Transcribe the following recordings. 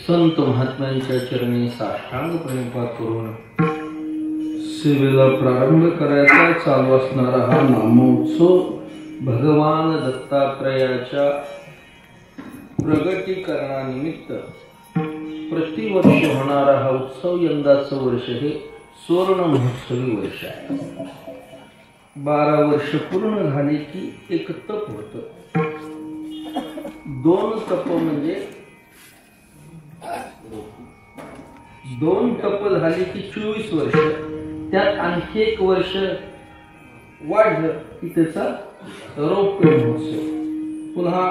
संत महात्म्यांच्या चरणी साष्टांग प्रणिपात करून सेवेला प्रारंभ करायचा चालू असणारा हा नामोत्सव भगवान दत्तात्रयाच्या प्रगटीकरणानिमित्त प्रतिवर्ष होणारा हा उत्सव यंदाचं वर्ष हे सुवर्ण महोत्सवी वर्ष आहे। 12 वर्ष पूर्ण झाली की एक तप होतं। 2 तप म्हणजे 2 तप झाली की 24 वर्ष, त्यात आणखी 1 वर्ष वाढलं की त्याचा रौप्य महोत्सव। पुन्हा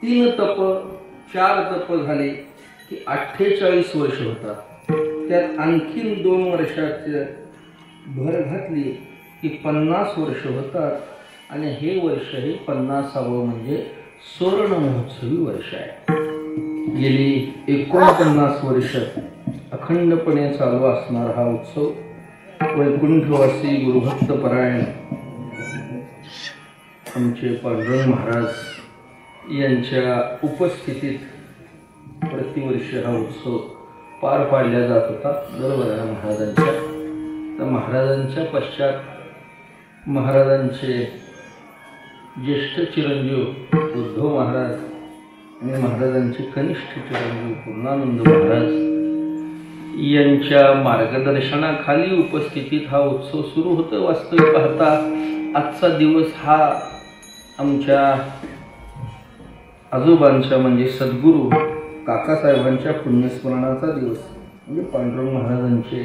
3 तप 4 तप झाले की 48 वर्ष होतात। त्यात आणखीन 2 वर्षाची भर घातली की 50 वर्ष होतात आणि हे वर्ष हे 50वे म्हणजे सुवर्ण महोत्सवी वर्ष आहे। गेली 49 वर्ष अखंडपणे चालू असणारा हा उत्सव वैकुंठवासी गुरुभक्त परायण आमचे पांडुरंग महाराज यांच्या उपस्थितीत प्रतिवर्ष हा उत्सव पार पाडला जात होता। बरोबर आहे महाराजांच्या। तर महाराजांच्या पश्चात महाराजांचे ज्येष्ठ चिरंजीव उद्धव महाराज आणि महाराजांचे कनिष्ठ चिरंजीव पूर्णानंद महाराज यांच्या मार्गदर्शनाखाली उपस्थितीत हा उत्सव सुरू होतो। वास्तविक पाहता आजचा दिवस हा आमच्या आजोबांच्या म्हणजे सद्गुरू काकासाहेबांच्या पुण्यस्मरणाचा दिवस, म्हणजे पांडुरंग महाराजांचे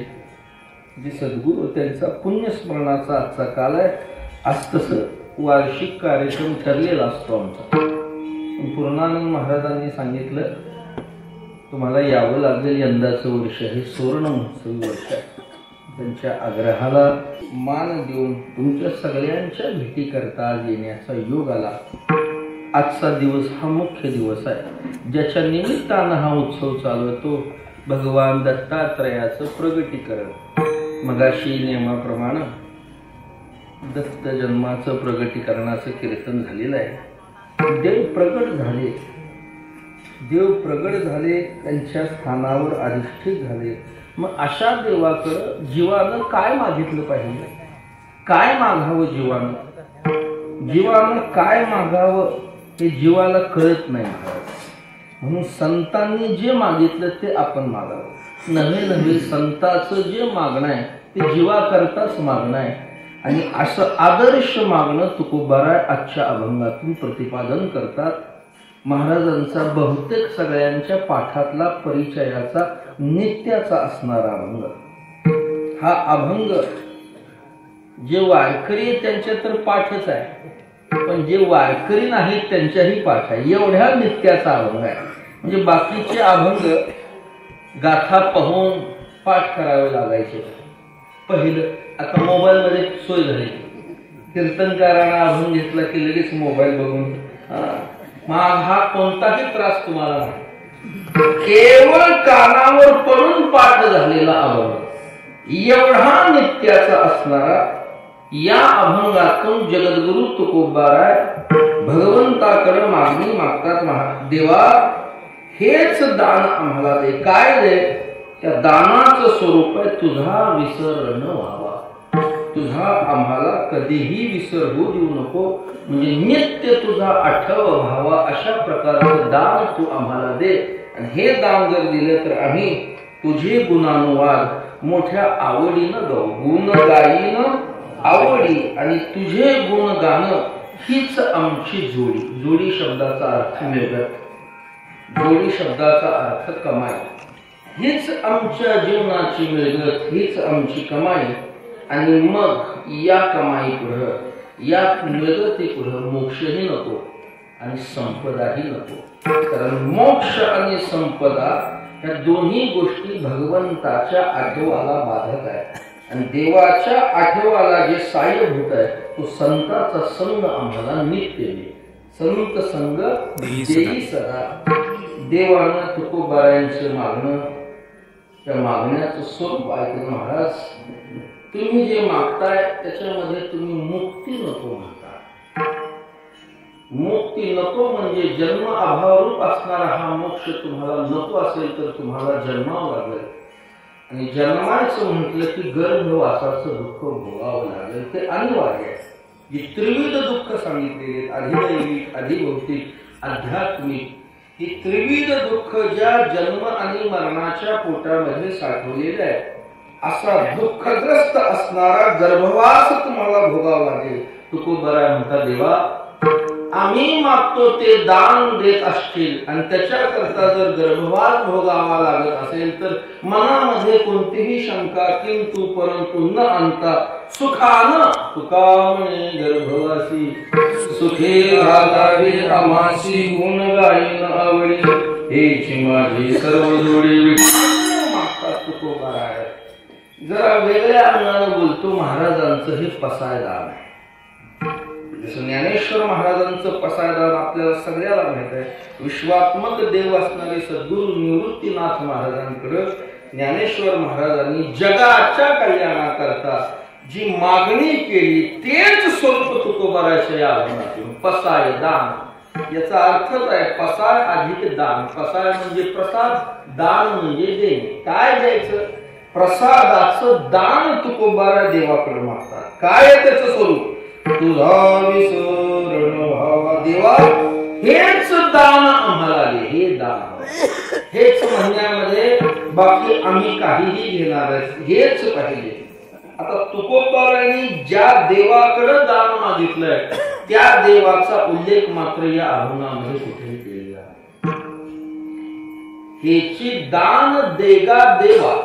जे सद्गुरू त्यांचा पुण्यस्मरणाचा आजचा काल आहे। आज तसं वार्षिक कार्यक्रम ठरलेला असतो आमचा। पूर्णानंद महाराजांनी सांगितलं तुम्हाला यावं लागेल, यंदाचं वर्ष हे सुवर्ण महोत्सवी वर्ष आहे। त्यांच्या आग्रहाला मान देऊन तुमच्या सगळ्यांच्या भेटीकरता आज येण्याचा योग आला। आजचा दिवस हा मुख्य दिवस आहे ज्याच्या निमित्तानं हा उत्सव चालू होतो। भगवान दत्तात्रयाचं प्रगटीकरण। मगाशी नियमाप्रमाणे दत्त जन्माचं प्रगटीकरणाचं कीर्तन झालेलं आहे। देव प्रगट झाले, त्यांच्या स्थानावर अधिष्ठित झाले। मग अशा देवाकडं जीवानं काय मागितलं पाहिजे? काय मागावं जीवानं काय मागावं हे जीवाला कळत नाही। म्हणून संतांनी जे मागितलं ते आपण मागावं। नव्हे संताचं जे मागणं आहे ते जीवाकरताच मागणं आहे आणि असं आदर्श मागणं तुकोबाराय आजच्या अभंगातून प्रतिपादन करतात। महाराजांचा बहुतेक सगळ्यांच्या पाठातला परिचयाचा नित्याचा असणारा अभंग हा अभंग जे वारकरी त्यांच्या तर पाठच आहे, पण जे वारकरी नाहीत त्यांच्याही पाठ आहे। एवढ्या नित्याचा अभंग आहे। म्हणजे बाकीचे अभंग गाथा पाहून पाठ करावे लागायचे पहिलं। आता मोबाईल मध्ये सोय झाली, कीर्तनकारांना अभंग घेतला की लगेच मोबाईल बघून हा कोणताही त्रास तुम्हाला नाही। केवळ कानावर पडून पाठ झालेला अभंग एवढा नित्याचा असणारा या अभंगातून जगद्गुरु तुकोबाराय भगवंताकडे मागणी मागतात। देवा हेच दान आम्हाला दे। काय दे? त्या दानाचं स्वरूप आहे तुझा विसर न व्हावा, तुझा आम्हाला कधीही विसर होऊ देऊ नको, म्हणजे नित्य तुझा आठव व्हावा अशा प्रकारचं दान तू आम्हाला दे। आणि हे दान जर दिलं तर आम्ही तुझे गुणानुवाद मोठ्या आवडीनं गाऊ। गुण गाईनं आवडी आणि तुझे गुण गाणं हीच आमची जोडी। जोडी शब्दाचा अर्थ मिळत, जोडी शब्दाचा अर्थ कमाई। हीच आमच्या जीवनाची मिळगत, हीच आमची कमाई। आणि मग या कमाई पुढं, या मिळगती पुढं मोक्षही नको आणि संपदाही नको। कारण मोक्ष आणि संपदा या दोन्ही गोष्टी भगवंताच्या आठवाला बाधक आहे आणि देवाच्या आठवाला जे साह्यभूत आहे तो संताचा संग आम्हाला नित्य दे। संत संग देई सदा। देवानं तुकोबारायांचं मागणं, त्या मागण्याचं स्वरूप ऐकून महाराज तुम्ही जे मागताय त्याच्यामध्ये तुम्ही मुक्ती नको म्हणता, मुक्ती नको म्हणजे जन्म अभावरूप असणारा हा मोक्ष तुम्हाला नको असेल तर तुम्हाला जन्मावं लागेल. आणि जन्माचं म्हटलं की गर्भवासाचं दुःख भोगावं लागेल. ते अनिवार्य आहे. जी त्रिविध दुःख सांगितलेली अधिदैविक, अधिभौतिक, आध्यात्मिक, ही त्रिविध दुःख ज्या जन्म आणि मरणाच्या पोटामध्ये साठवलेले आहे, असा दुःखग्रस्त असणारा गर्भवास तुम्हाला भोगावा लागेल. तुकोबरा म्हणता, देवा आम्ही मागतो ते दान देत असतील आणि त्याच्याकरता जर गर्भवास भोगावा लागत असेल तर मनामध्ये कोणतीही शंका किंतु परंतु न आणता सुखानं, तुका म्हणे गर्भवासी सुखे घालावे आमासी, गुण गायन आवडी हेची माझी सर्व जोडी मागतात तुकोबरा आहे. जरा वेगळ्या अंगाने बोलतो. महाराजांचं हे पसायदान आहे. जसं ज्ञानेश्वर महाराजांचं पसायदान आपल्याला सगळ्याला माहित आहे. विश्वात्मक देव असणारे सद्गुरु निवृत्तीनाथ महाराजांकडे ज्ञानेश्वर महाराजांनी जगाच्या कल्याणाकरता जी मागणी केली तेच स्वरूप तुकोबाराच्या या आव्हानातून पसाय दान. याचा अर्थच आहे पसाय अधिक दान. पसाय म्हणजे प्रसाद, दान म्हणजे देणे. काय द्यायचं? प्रसादाचं दान तुकोबारा देवाकडे मागतात. काय आहे त्याचं स्वरूप? तुझा विसरण व्हावा देवा, हेच दान आम्हाला दे. हे दान, हेच म्हणण्यामध्ये बाकी आम्ही काहीही घेणार हेच पाहिजे. आता तुकोबारांनी ज्या देवाकडे दान मागितलंय त्या देवाचा उल्लेख मात्र या आव्हानामध्ये कुठेही केलेला आहे. हेची दान देगा देवा.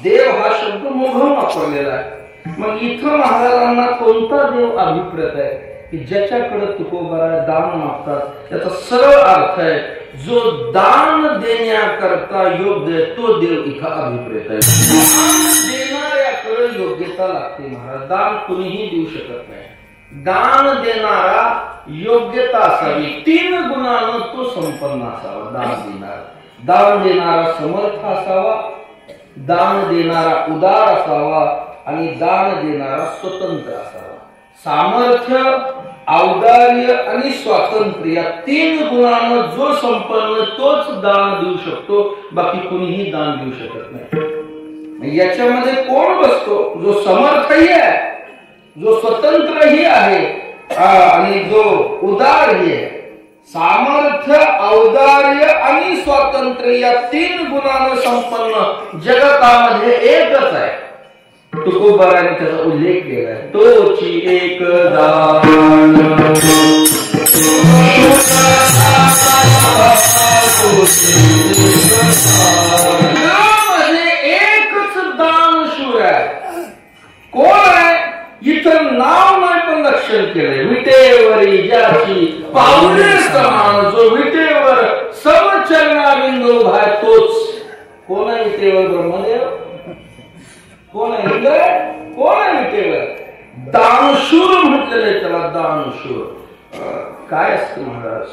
देव हा शब्द मोघम वापरलेला आहे. मग इथं महाराजांना कोणता देव अभिप्रेत आहे की ज्याच्याकडे तुकोबारा दान मागतात? त्याचा सरळ अर्थ आहे जो दान देण्याकरता योग्य तो देव इथं अभिप्रेत आहे. देणाऱ्याकडे योग्यता लागते. महाराज दान कुणीही देऊ शकत नाही. दान देणारा योग्यता असावी. 3 गुणानं तो संपन्न असावा. दान देणारा समर्थ असावा, दान देणारा उदार असावा आणि दान देणारा स्वतंत्र असावा. सामर्थ्य, औदार्य आणि स्वातंत्र्य या 3 गुणांना जो संपन्न तोच दान देऊ शकतो. बाकी कोणीही दान देऊ शकत नाही. याच्यामध्ये कोण बसतो? जो समर्थही आहे, जो स्वतंत्रही आहे आणि जो उदारही आहे. सामर्थ्य, औदार्य आणि स्वातंत्र्य या 3 गुणांना संपन्न जगतामध्ये एकच आहे. तुकोबाराने त्याचा उल्लेख केलाय. तोची एक दान एकच दान शूर आहे. कोण आहे? इथं नाव नाही पण लक्षण केलंय. विटेवरी ज्याची पावले समान, जो विटेवर समचरणाबिंद उभा आहे तोच. कोण आहे विटेवर? ब्रह्मदेव. कोण आहे इंद्र? कोण आहे विटेवर? दानशूर म्हटलेलं त्याला. दानशूर काय असतं महाराज?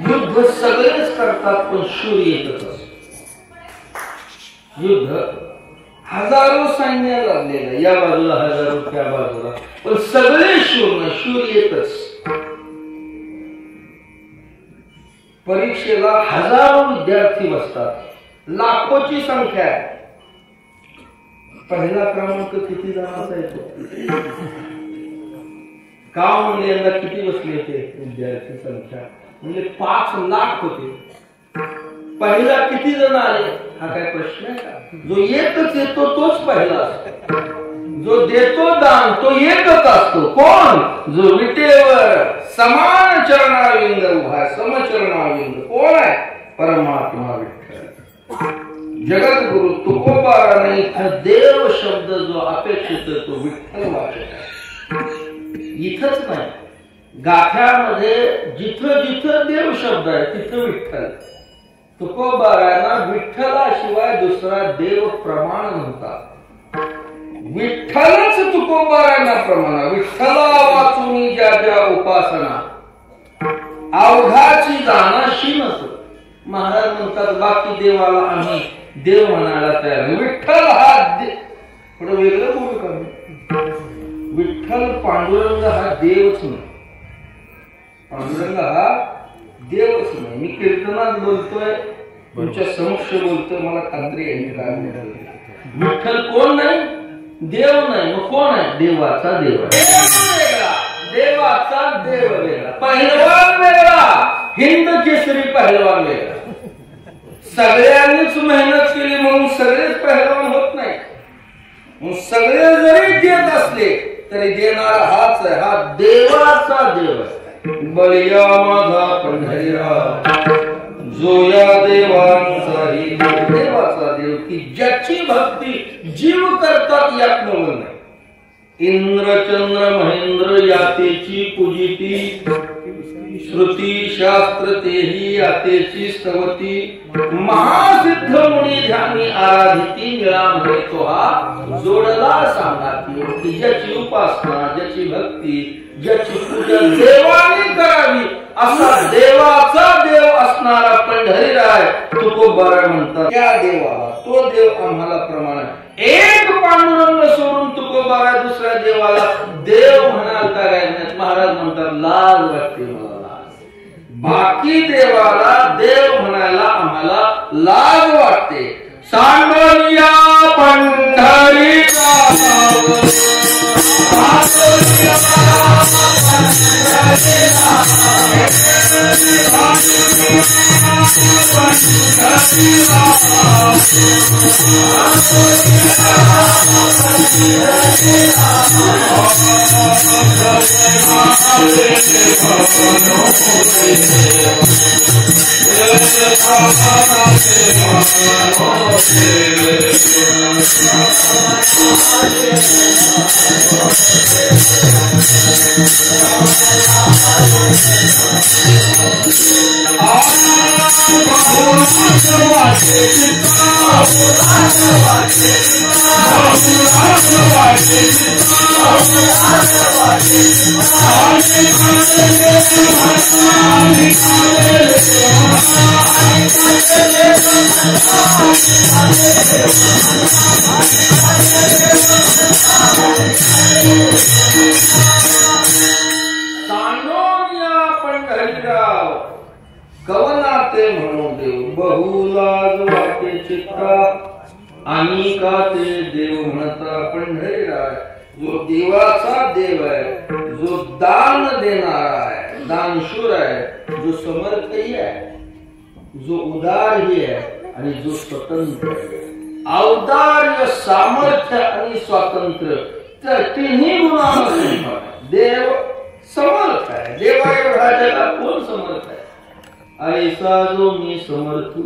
युद्ध सगळेच करतात पण शूर एकच असतो. युद्ध हजारो सैन्य लागलेलं, या बाजूला हजारो त्या बाजूला, पण सगळे शूर. शूर एकच. परीक्षेला हजारो विद्यार्थी बसतात, लाखोची संख्या आहे. पहिला क्रमांक किती जणांचा येतो? का म्हणले यंदा किती बसले होते विद्यार्थी संख्या? म्हणजे 5 लाख होते. पहिला किती जण आले हा काय प्रश्न आहे का? जो एकच येतो तोच पहिला असतो. जो देतो दान तो एकच असतो. कोण? जो विटेवर समान चरणाविंद उभा, समचरणाविंद. कोण आहे? परमात्मा विठ्ठल. जगद्गुरु तुकोबाराने इथं देव शब्द जो अपेक्षित तो विठ्ठल वाचक आहे. इथंच नाही, गाथ्यामध्ये जिथं जिथं देव शब्द आहे तिथं विठ्ठल. तुकोबारांना विठ्ठलाशिवाय दुसरा देव प्रमाण नव्हता. विठ्ठलच तुकोबारांना प्रमाण. विठ्ठला वाचून ज्या ज्या उपासना अवघाची जाणाशी नसो. महाराज म्हणतात बाकी देवाला आम्ही देव म्हणायला तयार. विठ्ठल हा थोडं वेगळं बोलू का? विठ्ठल पांडुरंग हा देवच नाही. पांडुरंग हा देवच नाही. मी कीर्तनात बोलतोय, तुमच्या समक्ष बोलतोय, मला खात्री आहे काय. विठ्ठल कोण नाही? देव नाही. मग कोण आहे? देवाचा देव वेगळा, देवाचा देव वेगळा, पहिलवान वेगळा, हिंद केसरी पहिलवान वेगळा. सगळ्यांनीच मेहनत केली म्हणून सगळेच पहिलवान होत नाही. मग सगळे जरी देत असले तरी देणारा हाच आहे, हा देवाचा देव आहे. बलिया माझा पंढरीराव, जो या देवांचाही देवाचा देव, की ज्याची भक्ती जीव करतात यात नवल नाही. इंद्र चंद्र महेंद्र यातेची पूजिती, श्रुती शास्त्र तेही यातेची स्तवती, महासिद्ध मुनी ध्यानी आराधिती, निळामध्ये तो हा जोडला सांगाती. की ज्याची उपासना, ज्याची भक्ती, ज्याची पूजा देवाने करावी असा देवाचा देव असणारा पंढरीराय तुकोबाराय म्हणतात. त्या देवाला, तो देव आम्हाला प्रमाण, एक पांडुरंग सोडून तुकोबाराय दुसऱ्या देवाला देव म्हणाल का नाही. महाराज म्हणतात लाज वाटते मला, लाज. बाकी देवाला देव म्हणायला आम्हाला लाज वाटते. सांडोलिया पंढरीराय, पंढरीराव कवनाते म्हणून देव, बहुलाज वाटे चित्ता, आणि का ते देव म्हणता पंढरीराय. जो देवाचा देव आहे, जो दान देणारा आहे, दानशूर आहे, जो समर्थही आहे, जो उदारही आहे आणि जो स्वतंत्र आहे. औदार्य, सामर्थ्य आणि स्वातंत्र्य त्या तिन्ही गुणांना देव समर्थ आहे. देवा एवढा जगात कोण समर्थ आहे? ऐसा जो मी समर्थू,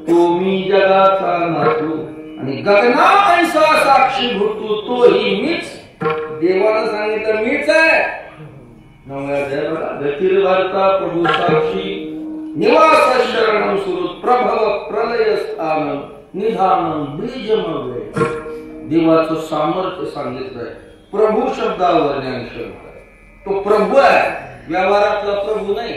तो मी जगाचा नाथू, आणि गगना ऐसा साक्षी भूतू, तोही मीच. देवानं सांगितलं मीच आहे. गतिर्भर्ता प्रभू साक्षी, निवास शरणम सुरुत, प्रभव प्रलय स्थानम, निधानम बीजमव्यय. देवाचं सामर्थ्य सांगितलंय. प्रभू शब्दावर ज्ञानशब्द आहे. तो प्रभू आहे, व्यवहारातला प्रभू नाही.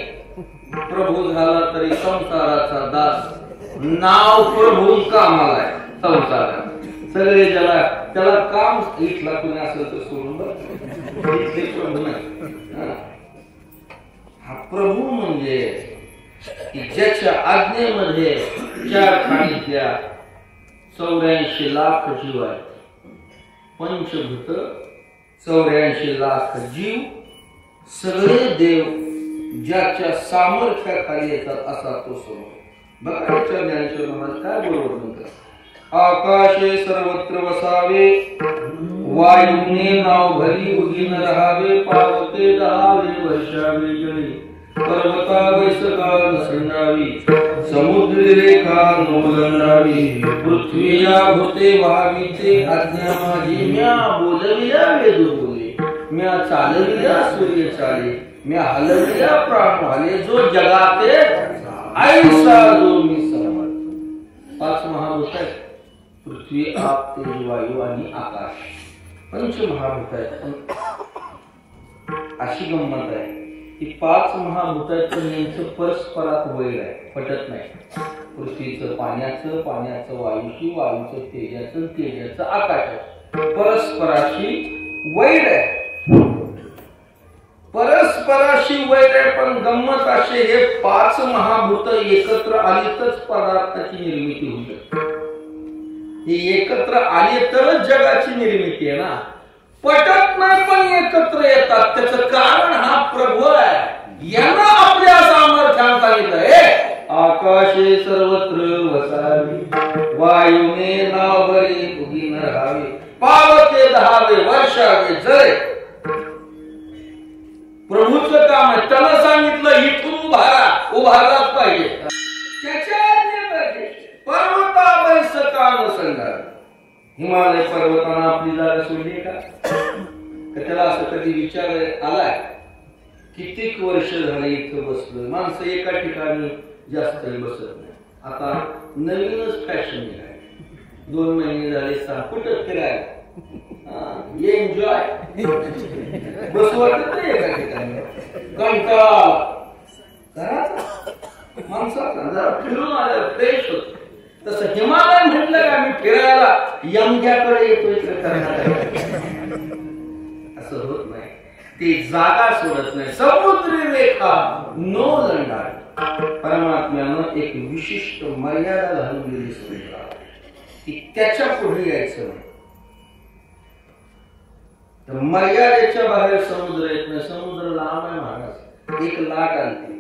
प्रभू झाला तरी संसाराचा दास. नाव प्रभू कामाला आहे संसारात. सगळे त्याला काम इथला कुणी असेल तर सोडून इथले प्रभू नाही. हा प्रभू म्हणजे ज्याच्या आज्ञेमध्ये 4 खाणीतल्या 84 लाख जीव आहेत. पंचभूत 84 लाख जीव, सगळे देव ज्याच्या सामर्थ्याखाली येतात असा तो समोर. बघा ज्ञानेश्वर महाराज काय बरोबर म्हणतात. आकाशे सर्वत्र वसावे, वायूने नाव भरी उगीन राहावे, पावते दहावे वर्षावे जळी, पर्वता वैसकाल संडावी, समुद्री रेखा नोलंडावी, पृथ्वीया भूते व्हावीते आज्ञा माझी, म्या बोलविया वेद बोले, म्या चालविया सूर्य चाले, म्या हलविया प्राण हाले, जो जगाते ऐसा जो मी समर्थ. 5 महाभूत आहेत. पृथ्वी, आप, तेज, वायू आणि आकाश. पंचमहाभूत आहेत. अशी गंमत आहे की 5 महाभूत आहेत पण यांचं परस्परात वैर आहे, पटत नाही. पृथ्वीचं पाण्याचं, पाण्याचं वायूशी, वायूचं तेजाचं, तेजाचं आकाशाचं परस्पराशी वैर आहे. परस्पर परस्पराशी वैर आहे, पण गंमत असे हे 5 महाभूत एकत्र आली तरच पदार्थाची निर्मिती होऊ शकते. हे एकत्र आले तरच जगाची निर्मिती आहे ना. पटत नाही पण एकत्र येतात. त्याचं कारण हा प्रभू आहे. यांना आपल्या सामर्थ्याने सांगितलं, आकाशे सर्वत्र वसावे, वायूने नावरी उगी न राहावे, पावते दहावे वर्षावे जय. प्रभूचं काम आहे. त्याला सांगितलं इथून उभारलाच पाहिजे. त्याच्या पर्वताबाई सकाळ संघार. हिमालय पर्वतानं आपली जागा सोडली का? त्याला असं कधी विचार आलाय? कितीक वर्ष झाले इथं बसलोय. माणसं एका ठिकाणी जास्त बसत नाही. आता नवीनच फॅशन आहे. 2 महिने झाले कुठं फिरायला, एन्जॉय बस वाटत नाही एका ठिकाणी. कंटाळा माणसाचा जरा फिरून आल्या फ्रेश होत. तसं हिमालय म्हटलं का मी फिरायला यमग्याकडे येतोय असं होत नाही. ती जागा सोडत नाही. समुद्री रेखा नो लंडाळ. परमात्म्यानं एक विशिष्ट मर्यादा घालून दिली समुद्राला की त्याच्या पुढे यायचं नाही. तर मर्यादेच्या बाहेर समुद्र येत नाही. समुद्र लांब आहे महाराज. एक लाट आली.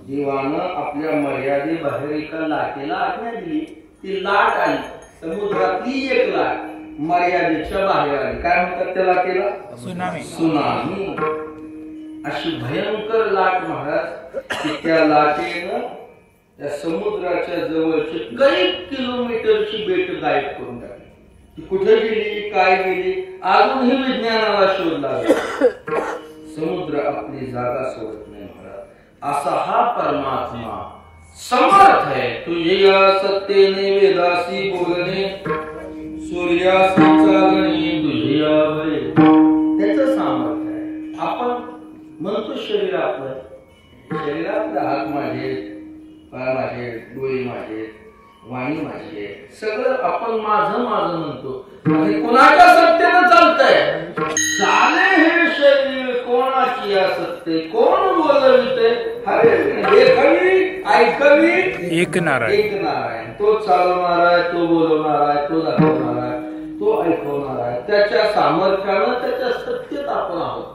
देवानं आपल्या मर्यादेबाहेर एका लाटेला आज्ञा दिली. ती लाट आली. समुद्रातली एक लाट मर्यादेच्या बाहेर आली. काय म्हणतात त्या लाटेला? सुनामी. अशी भयंकर लाट महाराज की त्या लाटेनं त्या समुद्राच्या जवळचे काही किलोमीटरची बेट गायब करून टाकली. ती कुठे गेली, काय गेली, अजूनही विज्ञानाला शोध लागला. समुद्र आपली जागा सोडत नाही महाराज. असा हा परमात्मा समर्थ आहे. तुझ्या सत्तेने वेदासी बोलणे, सूर्यासी चालणे तुझ्या बळे. त्याचं सामर्थ्य आहे. आपण म्हणतो शरीर आपलं, शरीरातले हात माझे, पाय माझे, डोळे माझे, वाणी माझी, सगळं आपण माझं माझं म्हणतो. आणि कोणाच्या सत्तेनं चालतंय? चाले हे शरीर कोणाची असते, कोण बोलविते? अरे एकवी ऐकवी एक नारायण. एक नारायण. तो चालवणार आहे, तो बोलवणार आहे, तो दाखवणार आहे, तो ऐकवणार आहे. त्याच्या सामर्थ्यानं, त्याच्या सत्तेत आपण आहोत.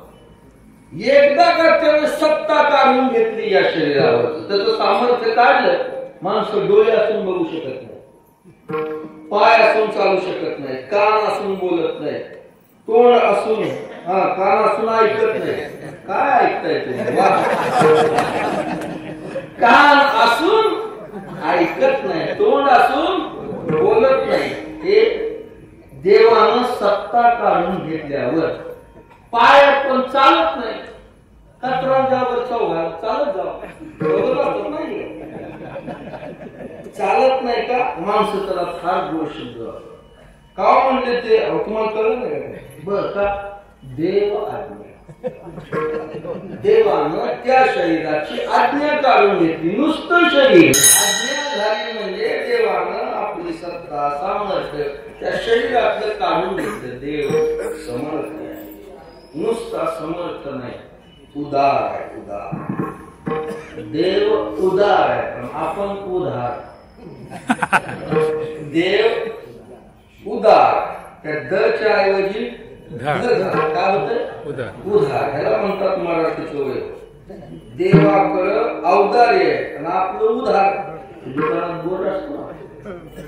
एकदा का त्याने सत्ता काढून घेतली या शरीरावर, त्याचं सामर्थ्य काढलं. माणसं डोळे असून बघू शकत नाही, पाय असून चालू शकत नाही, कान असून बोलत नाही, तोंड असून कान असून ऐकत नाही. काय ऐकताय तुम्ही? कान असून ऐकत नाही, तोंड असून बोलत नाही. हे देवानं सत्ता काढून घेतल्यावर पाय पण चालत नाही. कचरांच्यावर चौघा चालत जाऊ नाही, चालत नाही का? माणसं त्याला फार गोड शब्द का म्हणले ते तुम्हाला कळलं नाही बर का? देव आज्ञा. देवानं त्या शरीराची आज्ञा काढून घेतली. नुसतं शरीर आज्ञा झाली म्हणजे देवानं आपली सत्ता सामर्थ्य त्या शरीरातलं काढून घेतलं. देव समर्थ आहे. नुसता समर्थ नाही, उदार आहे. उदार. देव उदार आहे, पण आपण उदार. देव उदार. त्या दच्या ऐवजी काय होत? उदार. ह्याला म्हणतात मराठीत वय. देवाकडं औदार्य आहे आणि आपलं उधार. दुकानात बोर्ड असतो,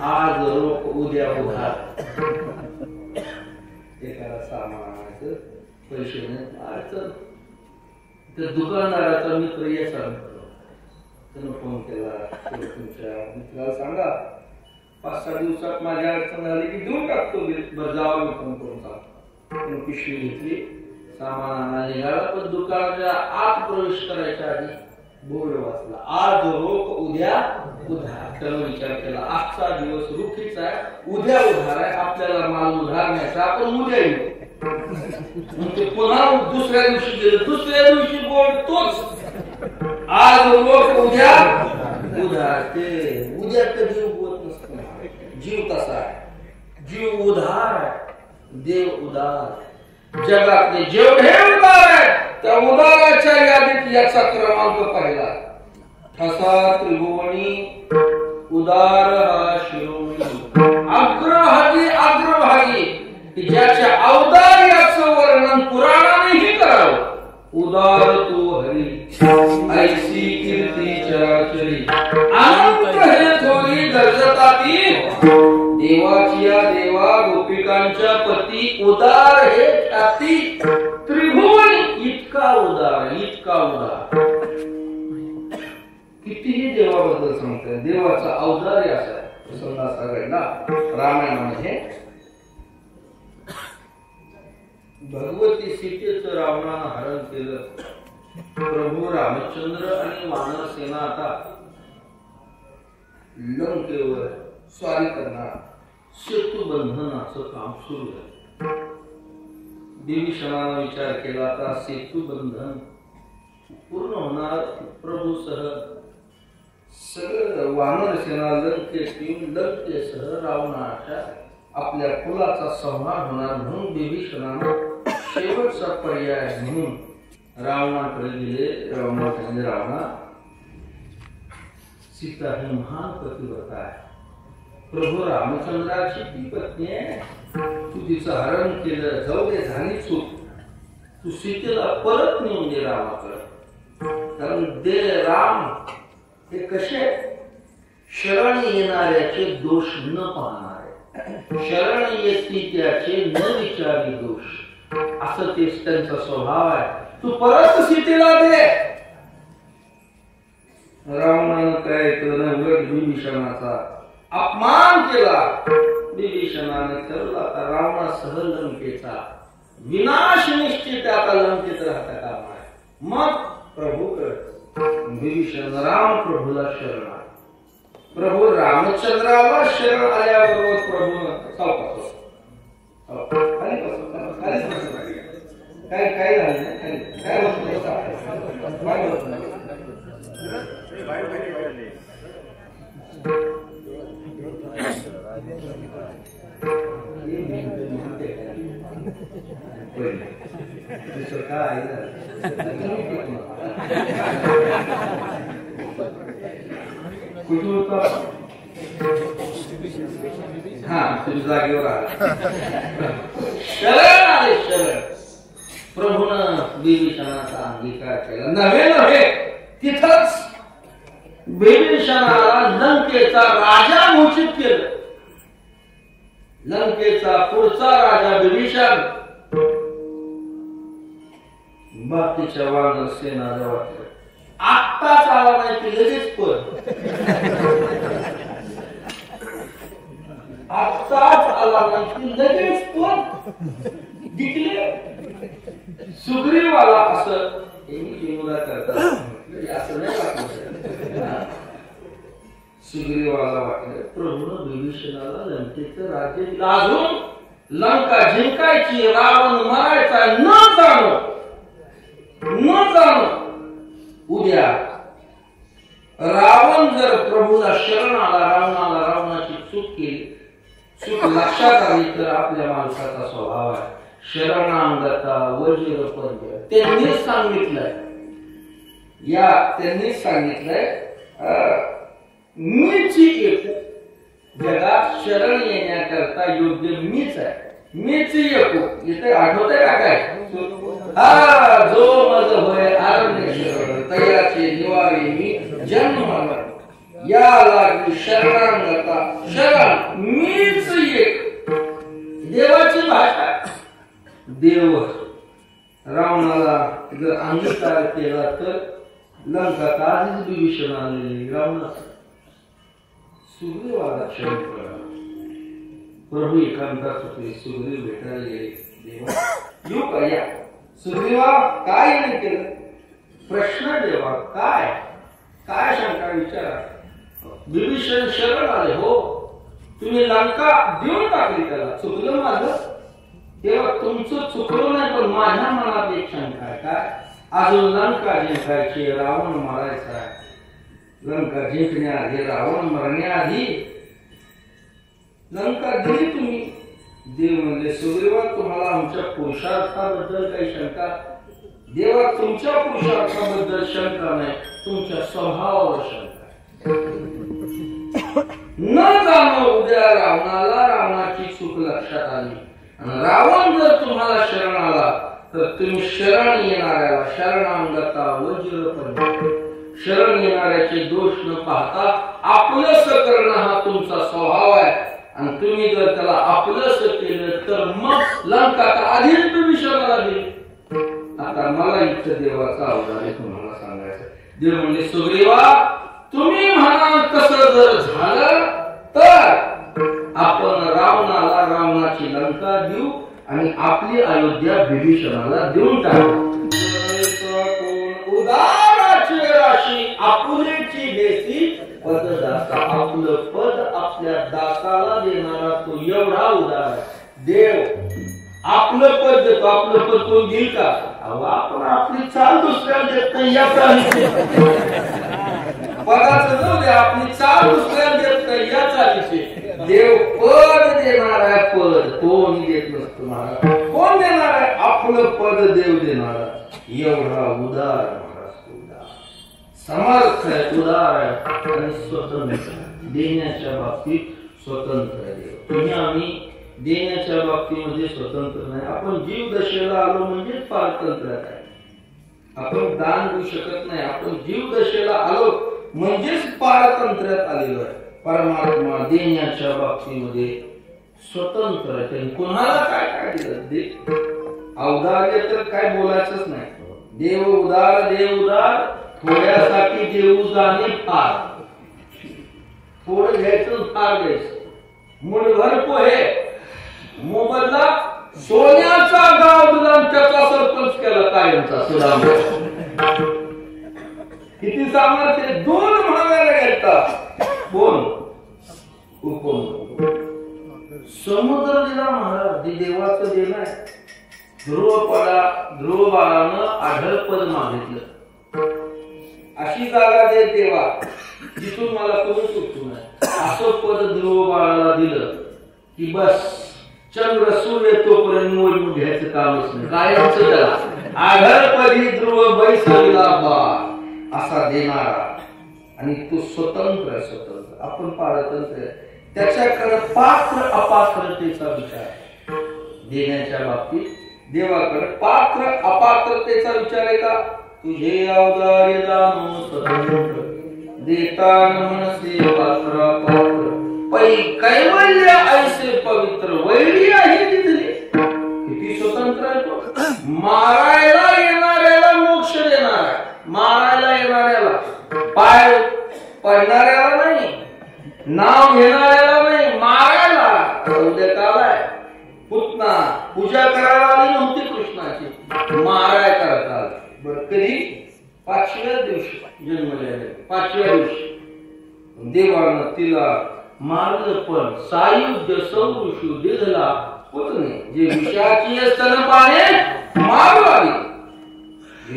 आज रोख उद्या उधार. एखादा सामान आणायचं, पैसे अडचण. त्या दुकानदाराचा मित्र याचा त्यानं फोन केला, तुमच्या मित्राला सांगा 5-6 दिवसात माझ्या अडचण झाली की देऊन टाकतो. बरं जावा, मी फोन करून सांगतो. पिशवी घेतली, सामान आणायला निघाला. पण दुकानाच्या आत प्रवेश करायच्या आधी बोर्ड वाचला, आज रोख उद्या उधार. त्यानं विचार केला, आजचा दिवस रोखीचा आहे, उद्या उधार आहे. आपल्याला माल उधार न्यायचा, आपण उद्या येऊ. पुन्हा दुसऱ्या दिवशी गेलं, दुसऱ्या दिवशी बोर्ड तोच, आज रोख उद्या उधार. ते उद्या कधी उगवत नसतं. जीव तसा आहे. जीव उधार आहे, देव उदार. जगातले जेवढे उदार आहेत त्या उदाराच्या यादीत याचा क्रमांक पाहिला. ठसा त्रिभुवनी उदार हा शिरोमणी अग्रभागी अग्रभागी ज्याच्या औदार्याचं वर्णन पुराणानेही करावं. उदार तो हरी ऐसी कीर्ती चराचरी अनंत हे थोडी गर्जता ती देवाची या देवा गोपिकांच्या पती उदार हे ख्याती त्रिभुवनी इतका उदार इतका उदार. कितीही देवाबद्दल सांगतात देवाचा औदार्य असा संदासा घडला रामायणामध्ये. भगवती सीतेचं रावणानं हरण केलं. प्रभू रामचंद्र आणि वानर सेना आता लंकेवर स्वारी करणार सेतू बंधनाचं काम सुरू आहे. विभीषणानं विचार केला आता सेतू बंधन पूर्ण होणार. प्रभू सह सगळं वानर सेना लंकेत येऊन लंकेसह रावणाच्या आपल्या कुलाचा संहार होणार म्हणून विभीषणानं शेवटचा पर्याय म्हणून रावणाकडे गेले. रावणा सीता ही महान पतिव्रता आहे. प्रभू रामचंद्राची ती पत्नी आहे. तू तिचं हरण केलं जाऊ दे झाली चूक. तू सीतेला परत नेऊन दे रामाकडे. कारण दे राम हे कसे शरण येणाऱ्याचे दोष न पाहणारे शरण येती त्याचे न विचारी दोष असं तेच त्यांचा स्वभाव आहे. तू परत सीतेला दे. रावणानं काय केलं उलट विभीषणाचा अपमान केला. विभीषणाने ठरवला आता रावणासह लंकेचा विनाश निश्चित आता लंकेत राहता कामा आहे. मग प्रभू विभीषण राम प्रभूला शरण आला. प्रभू रामचंद्राला शरण आल्याबरोबर प्रभू काय काय झालं काय कुठून होता हा तुम्ही जागेवर आला. शरण आले शरण. प्रभूनं विभीषणाचा अंगीकार केला. नव्हे तिथंच विभीषणाला लंकेचा राजा घोषित केलं. लंकेचा पुढचा राजा विभीषण. बाकीच्या वानर सेना वाटलं आत्ताच आला नाही की लगेच आत्ताच आला नाही की लगेच दिखले. सुग्रीवाला असं करतात असं नाही वाटलं. सुग्रीवाला वाटलं प्रभूनं विभीषणाला लंकेचं राज्य दिलं. अजून लंका जिंकायची रावण मारायचा न जाणो उद्या रावण जर प्रभूला शरण आला रावणाची चूक केली चूक लक्षात आली तर आपल्या माणसाचा स्वभाव आहे शरणांगता वज्रपर्य. त्यांनीच सांगितलंय मीच एक जगात शरण येण्याकरता योग्य मीच आहे. मीच येतो इथे आठवतंय का काय हा जो मज होय आरण्य शरण तयाचे निवारे मी जन्म या लागली शरणांगता शरण मीच एक. देवाची भाषा. देव रावणाला जर अंगीकार केला तर लंका आधीच विभीषण आलेली रावणाचा सुग्रीवाला क्षण पडला. प्रभू एकांतात होते. सुग्रीव भेटायला गेले. देवा येऊ का या. सुग्रीवा काय नाही केलं प्रश्न देवा काय काय शंका विचारा. विभीषण शरण आले हो तुम्ही लंका देऊन टाकली त्याला चुकलं माझं. तेव्हा तुमचं चुकलं नाही पण माझ्या मनात एक शंका आहे काय अजून लंका जिंकायची रावण मारायचा. लंका जिंकण्याआधी रावण मरण्याआधी लंका दिली तुम्ही. देव म्हणले सुग्रीवा तुम्हाला आमच्या पुरुषार्थाबद्दल काही शंका देवा तुमच्या पुरुषार्थाबद्दल शंका नाही, तुमच्या स्वभावावर शंका आहे. न जाणो उद्या रावणाला रावणाची चूक लक्षात आली आणि रावण जर तुम्हाला शरण आला तर तुम्ही शरण येणाऱ्याला शरणांगता वज्रपणे, शरण येणाऱ्याचे दोष न पाहता आपलंस करणं हा तुमचा स्वभाव आहे. आणि तुम्ही जर त्याला आपलंस केलं तर मग लंका आधीच तुम्ही शरणाला दिली. आता मला इथं देवाचा अवतार आहे तुम्हाला सांगायचं. देव म्हणजे सुग्रीवा तुम्ही म्हणा कसं जर झालं तर आपण रावणाला रावणाची लंका देऊ आणि आपली अयोध्या विभीषणाला देऊन टाकू. उदाराची राशी आपुलेची देसी पद दासा, आपलं पद आपल्या दासाला देणारा तो एवढा उदार आहे. देव आपलं पद देतो, आपलं पद कोण देईल का? आपण आपली चाल दुसऱ्याला देत नाही या पदाचं जाऊ दे, आपली चाल दुसऱ्याला देत नाही या चालीचे. देव पद देणार आहे, पद कोण देत नसतो महाराज. कोण देणार आहे? आपलं पद देव देणार. एवढा उदार महाराज, उदार समर्थ आहे, उदार आहे आणि स्वतंत्र. देण्याच्या बाबतीत स्वतंत्र आहे देव. तुम्ही आम्ही देण्याच्या बाबतीमध्ये स्वतंत्र नाही. आपण जीव दशेला आलो म्हणजे पारतंत्र्यात आहे. आपण दान देऊ शकत नाही. आपण जीव दशेला आलो म्हणजेच पारतंत्र्यात आलेलो आहे. परमात्मा देण्याच्या बाबतीमध्ये स्वतंत्र आहे. त्यांनी कोणाला काय काय दिलं? औदार्य तर काय बोलायचंच नाही. देव उदार, देव उदार, थोड्यासाठी देऊ जाणे फार. थोडं घ्यायचं फार घ्यायचं. मुठभर पोहे मोबदला सोन्याचा गाव दिला, त्याचा सरपंच केला कायमचा सुदाम. किती सामर्थ्य? 2 म्हणायला घेतात. कोण? समुद्र दिला महाराज, देवाचं देणं आहे. ध्रुव बाळानं आढळ पद मागितलं. अशी जागा दे देवा जिथून मला कोणी सुटू नये. असं पद ध्रुव बाळाला दिलं की बस चंद्र सूर्य तोपर्यंत मोजून घ्यायचं कामच नाही. कायमचं त्याला आढळपदी ध्रुव बैसविला बा असा देणारा. आणि तो स्वतंत्र आहे, स्वतंत्र. आपण पारतंत्र आहे. त्याच्याकडे पात्र अपात्रतेचा विचार आहे. देण्याच्या बाबतीत देवाकडे पात्र अपात्रतेचा विचार आहे का? तुझे औदार्य दानो स्वतंत्र देता मनसे पात्र अपात्र पै कैवल्य ऐसे पवित्र वैरी आहे तिथले. किती स्वतंत्र आहे तो. मारायला येणाऱ्याला मोक्ष देणार आहे. मारायला येणाऱ्याला, पाय पडणाऱ्याला नाही, नाव घेणाऱ्याला नाही, मारायला. उद्या काल आहे पुतना पूजा करायला आली नव्हती कृष्णाची, माराय करता आली. बरं कधी? 5व्या दिवशी जन्मलेले 5व्या दिवशी देवानं तिला मारलं. पण सायुज्य सौऋषू दिधला पुतणे जे विषयाची स्तनपाने मारू आली.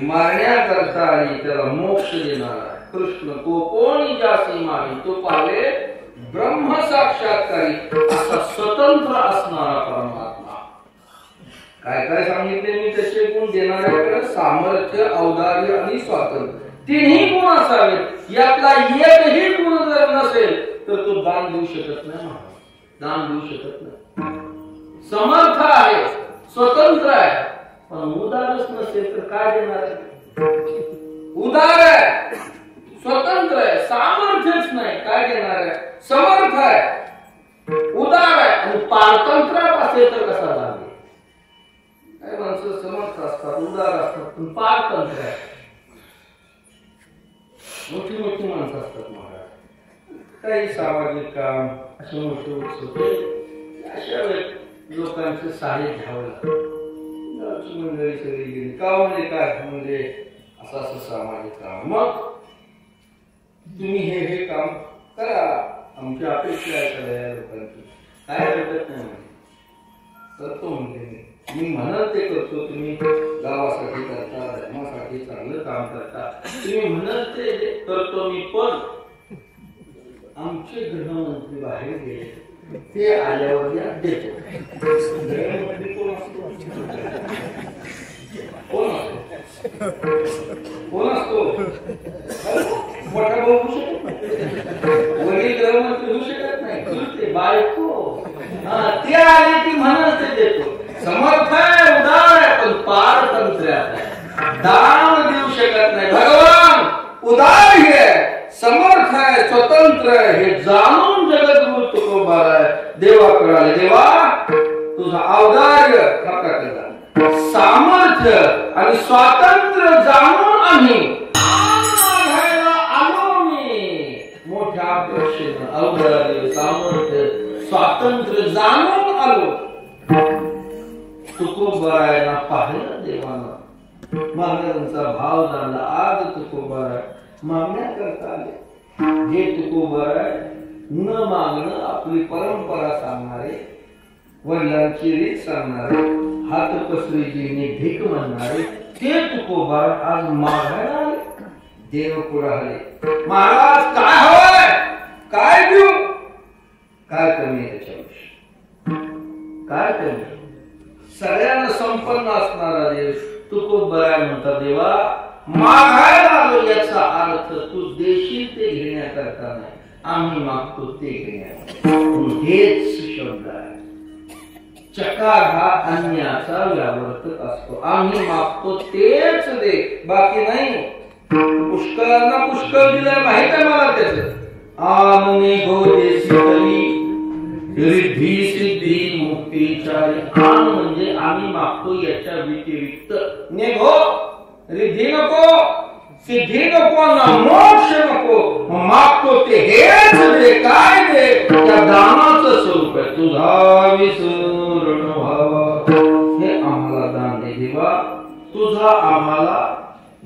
मारण्याकरता आणि त्याला मोक्ष देणारा कृष्ण तो कोणी जासी मारी तो पाले ब्रह्म साक्षात्कारी असा स्वतंत्र असणारा परमात्मा. काय काय सांगितले मी त्याचे गुण देणाऱ्याकडे सामर्थ्य, औदार्य आणि स्वातंत्र्य तिन्ही गुण असावेत. यातला एकही गुण जर नसेल तर तो दान देऊ शकत नाही. दान देऊ शकत नाही. समर्थ आहे, स्वतंत्र आहे, पण उदारच नसेल तर काय देणार आहे? उदार आहे, स्वतंत्र आहे, सामर्थ्यच नाही, काय देणार आहे? समर्थ आहे, उदार आहे आणि पारतंत्र्यात असेल तर कसा दान? काय माणसं समर्थ असतात, उदार असतात, पण पारतंत्र्य आहे. मोठी मोठी माणसं असतात महाराज. काही सामाजिक काम असे मोठे उत्सव अशा लोकांचं सहाय्य घ्यावं लागतं. मंडळी सगळी गेली का म्हणजे काय म्हणजे असं असं सामाजिक काम. मग तुम्ही हे काम करा, आमची अपेक्षा आहे सगळ्या लोकांची. काय हरकत नाही करतो म्हणते मी म्हणत ते करतो. तुम्ही गावासाठी करता, धर्मासाठी चांगलं काम करता, तुम्ही म्हणत ते करतो मी. पण आमचे गृहमंत्री बाहेर गेले, ते आल्यावर देतो. गृहमंत्री कोण असतो? कोण असतो? कोण असतो? मोठा भाऊ होऊ शकत, वडील गृहमंत्री होऊ शकत नाही, ते बायको ती आली ती म्हणत देतो. समर्थ आहे, उदार आहे, पण पारतंत्र्य आहे, दान देऊ शकत नाही. भगवान उदार आहे, समर्थ आहे, स्वतंत्र आहे, हे जाणून जगद्गुरु तुकोबा देवाकडे आले. देवा तुझा औदार्य सामर्थ्य आणि स्वातंत्र्य जाणून आम्ही आलो. मी मोठ्या अपेक्षेनं औदार्य सामर्थ्य स्वातंत्र्य जाणून आलो. तुकोबारायला पाहिलं देवानं, महाराजांचा भाव झाला. आज तुकोबाराय मागण्या करता आले. जे तुकोबाराय न मागणं आपली परंपरा सांगणारे, वडिलांची रीत सांगणारे, हात पसरीजीने भीक म्हणणारे, ते तुकोबार आज मागायला आले. देव पुढे आले. महाराज काय हवंय, काय देऊ? काय कमी आहे त्याच्याविषयी? काय कमी? सगळ्यांना संपन्न असणारा देव तुकोबार म्हणता, देवा मागायला आलो याचा अर्थ तू देशील ते घेण्याकरता नाही, आम्ही मागतो ते घेण्याकरता. हेच शब्द आहे. चकार हा अन्याचा व्यावर्तक असतो. आम्ही मागतो तेच दे, बाकी नाही. पुष्कळांना पुष्कळ दिलंय माहित आहे मला त्याच. आमने गोदेसी तरी रिद्धी सिद्धी मुक्तीचारी. आम म्हणजे आम्ही मागतो याच्या व्यतिरिक्त. नेघो रिद्धी नको, सिद्धी नको, ना मोक्ष नको, मागतो ते हेच दे. काय दे? त्या दानाचं स्वरूप आहे. तुझा विसरण व्हावा हे आम्हाला दान दे देवा. तुझा आम्हाला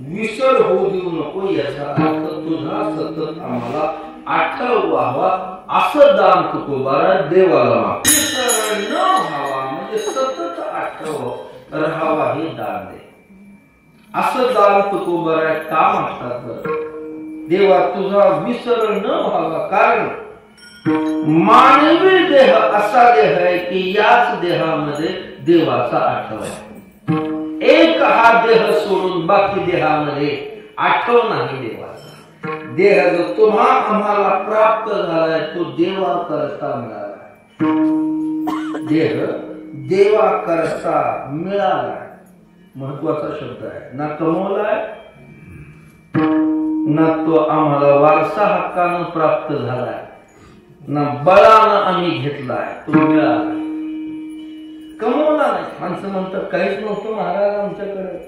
विसर होऊ देऊ नको, याचा अर्थ तुझा सतत आम्हाला आठवावा असं दान तुकोबारा देवाला मागतो. विसरण न व्हावा म्हणजे सतत आठव राहावा हे दान दे. असं दान तुकोबारा का मागतात? देवा तुझा विसर न व्हावा. कारण मानवी देह असा देह आहे की याच देहामध्ये देवाचा आठव आहे. एक हा देह सोडून बाकी देहामध्ये आठव नाही देवाचा. देह जो तुम्हा आम्हाला प्राप्त झालाय तो देवा करता मिळाला. देह देवा करता मिळाला. महत्वाचा शब्द आहे. ना कमवलाय ना तो आम्हाला वारसा हक्कानं प्राप्त झालाय, ना बळानं आम्ही घेतलाय, तो मिळाला. कमवला नाही. माणसं म्हणतात काहीच नव्हतं महाराज आमच्याकडे.